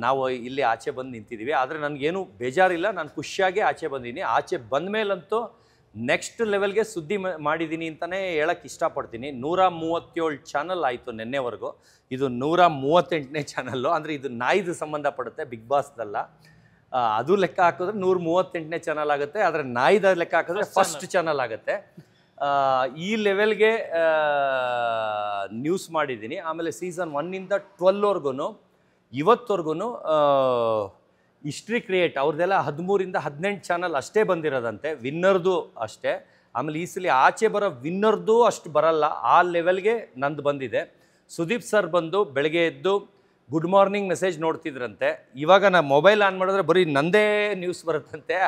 ನಾವು ಇಲ್ಲಿ ಆಚೆ ಬಂದು ನಿಂತಿದ್ದೀವಿ. ಆದರೆ ನನಗೇನು ಬೇಜಾರಿಲ್ಲ, ನಾನು ಖುಷಿಯಾಗಿ ಆಚೆ ಬಂದಿದ್ದೀನಿ. ಆಚೆ ಬಂದ ಮೇಲಂತೂ ನೆಕ್ಸ್ಟ್ ಲೆವೆಲ್ಗೆ ಸುದ್ದಿ ಮಾಡಿದ್ದೀನಿ ಅಂತಲೇ ಹೇಳೋಕ್ಕೆ ಇಷ್ಟಪಡ್ತೀನಿ. 137 ಚಾನಲ್ ಆಯಿತು ನಿನ್ನೆವರೆಗೂ, ಇದು 138ನೇ ಚಾನಲ್ಲು. ಅಂದರೆ ಇದು ನಾಯಿದು ಸಂಬಂಧಪಡುತ್ತೆ, ಬಿಗ್ ಬಾಸ್ದಲ್ಲ. ಅದು ಲೆಕ್ಕ ಹಾಕಿದ್ರೆ 138ನೇ ಚಾನಲ್ ಆಗುತ್ತೆ. ಆದರೆ ನಾಯಿದ ಲೆಕ್ಕ ಹಾಕಿದ್ರೆ ಫಸ್ಟ್ ಚಾನಲ್ ಆಗುತ್ತೆ. ಈ ಲೆವೆಲ್ಗೆ ನ್ಯೂಸ್ ಮಾಡಿದ್ದೀನಿ. ಆಮೇಲೆ ಸೀಸನ್ 1ಇಂದ 12ವರೆಗೂ ಇವತ್ತವರೆಗೂ ಹಿಸ್ಟ್ರಿ ಕ್ರಿಯೇಟ್ ಅವ್ರದ್ದೆಲ್ಲ 13ಇಂದ 18 ಚಾನಲ್ ಅಷ್ಟೇ ಬಂದಿರೋದಂತೆ, ವಿನ್ನರ್ದು ಅಷ್ಟೇ. ಆಮೇಲೆ ಈ ಸಲ ಆಚೆ ಬರೋ ವಿನ್ನರ್ದು ಅಷ್ಟು ಬರಲ್ಲ, ಆ ಲೆವೆಲ್ಗೆ ನಂದು ಬಂದಿದೆ. ಸುದೀಪ್ ಸರ್ ಬಂದು ಬೆಳಗ್ಗೆ ಎದ್ದು ಗುಡ್ ಮಾರ್ನಿಂಗ್ ಮೆಸೇಜ್ ನೋಡ್ತಿದ್ರಂತೆ. ಇವಾಗ ನಾನು ಮೊಬೈಲ್ ಆನ್ ಮಾಡಿದ್ರೆ ಬರೀ ನಂದೇ ನ್ಯೂಸ್ ಬರುತ್ತಂತೆ.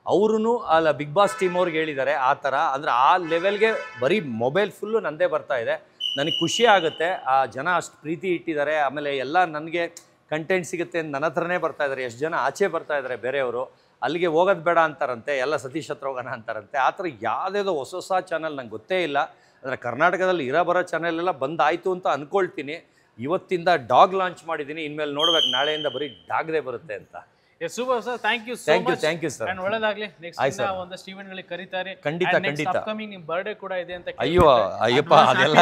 ಅವ್ರೂ ಅಲ್ಲ ಬಿಗ್ ಬಾಸ್ ಟೀಮ್ ಅವ್ರಿಗೆ ಹೇಳಿದ್ದಾರೆ ಆ ಥರ. ಅಂದರೆ ಆ ಲೆವೆಲ್ಗೆ ಬರೀ ಮೊಬೈಲ್ ಫುಲ್ಲು ನಂದೇ ಬರ್ತಾ ಇದೆ. ನನಗೆ ಖುಷಿ ಆಗುತ್ತೆ, ಆ ಜನ ಅಷ್ಟು ಪ್ರೀತಿ ಇಟ್ಟಿದ್ದಾರೆ. ಆಮೇಲೆ ಎಲ್ಲ ನನಗೆ ಕಂಟೆಂಟ್ ಸಿಗುತ್ತೆ ಅಂತ ನನ್ನ ಹತ್ರನೇ ಬರ್ತಾ ಇದ್ದಾರೆ. ಎಷ್ಟು ಜನ ಆಚೆ ಬರ್ತಾ ಇದ್ದಾರೆ ಬೇರೆಯವರು, ಅಲ್ಲಿಗೆ ಹೋಗೋದು ಬೇಡ ಅಂತಾರಂತೆ, ಎಲ್ಲ ಸತೀಶ್ ಹತ್ರ ಹೋಗೋಣ ಅಂತಾರಂತೆ. ಆ ಥರ ಯಾವುದೇದೋ ಹೊಸ ಚಾನಲ್ ನಂಗೆ ಗೊತ್ತೇ ಇಲ್ಲ. ಅಂದರೆ ಕರ್ನಾಟಕದಲ್ಲಿ ಬರೋ ಚಾನಲ್ ಎಲ್ಲ ಬಂದಾಯಿತು ಅಂತ ಅಂದ್ಕೊಳ್ತೀನಿ. ಇವತ್ತಿಂದ ಡಾಗ್ ಲಾಂಚ್ ಮಾಡಿದ್ದೀನಿ, ಇನ್ಮೇಲೆ ನೋಡ್ಬೇಕು ನಾಳೆಯಿಂದ ಬರೀ ಡಾಗ್ದೇ ಬರುತ್ತೆ ಅಂತ. Super sir, thank you so much. Thank you sir. ಒಳ್ಳೆದಾಗ್ಲಿ. ನೆಕ್ಸ್ಟ್ ಒಂದಷ್ಟು ಈವೆಂಟ್ಗಳಿಗೆ ಕರೀತಾರೆ. ಖಂಡಿತ ಖಂಡಿತ. ಅಪ್ಕಮಿಂಗ್ ನಿಮ್ಮ ಬರ್ಡೇ ಕೂಡ ಇದೆ ಅಂತ. ಅಯ್ಯಪ್ಪ ಅದೆಲ್ಲ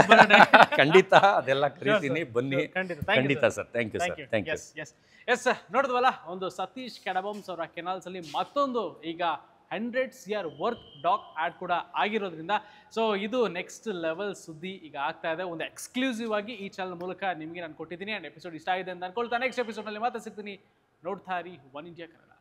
ಖಂಡಿತ, ಅದೆಲ್ಲ ಕರೀತೀನಿ, ಬನ್ನಿ. ಖಂಡಿತ sir. Thank you sir. Thank you. Yes ನೋಡಿದ್ವಲ್ಲ, ಒಂದು ಸತೀಶ್ ಕೆಡಬಮ್ಸ್ ಅವರ ಕೆನಾಲ್ಸ್ ಅಲ್ಲಿ ಮತ್ತೊಂದು ಈಗ 100 CR ವರ್ಕ್ ಡಾಗ್ ಆಡ್ ಕೂಡ ಆಗಿರೋದ್ರಿಂದ ಸೊ ಇದು ನೆಕ್ಸ್ಟ್ ಲೆವೆಲ್ ಸುದ್ದಿ ಈಗ ಆಗ್ತಾ ಇದೆ. ಒಂದು ಎಕ್ಸ್ಕ್ಲೂಸಿವ್ ಆಗಿ ಈ ಚಾನಲ್ ಮೂಲಕ ನಿಮಗೆ ನಾನು ಕೊಟ್ಟಿದ್ದೀನಿ. ಆ್ಯಂಡ್ ಎಪಿಸೋಡ್ ಇಷ್ಟ ಆಗಿದೆ ಅಂತ ಅನ್ಕೊಳ್ತಾ ನೆಕ್ಸ್ಟ್ ಎಪಿಸೋಡ್ನಲ್ಲಿ ಮತ್ತೆ ಸಿಗ್ತೀನಿ. ನೋಡ್ತಾ ಇರಿ ಒನ್ ಇಂಡಿಯಾ ಕನ್ನಡ.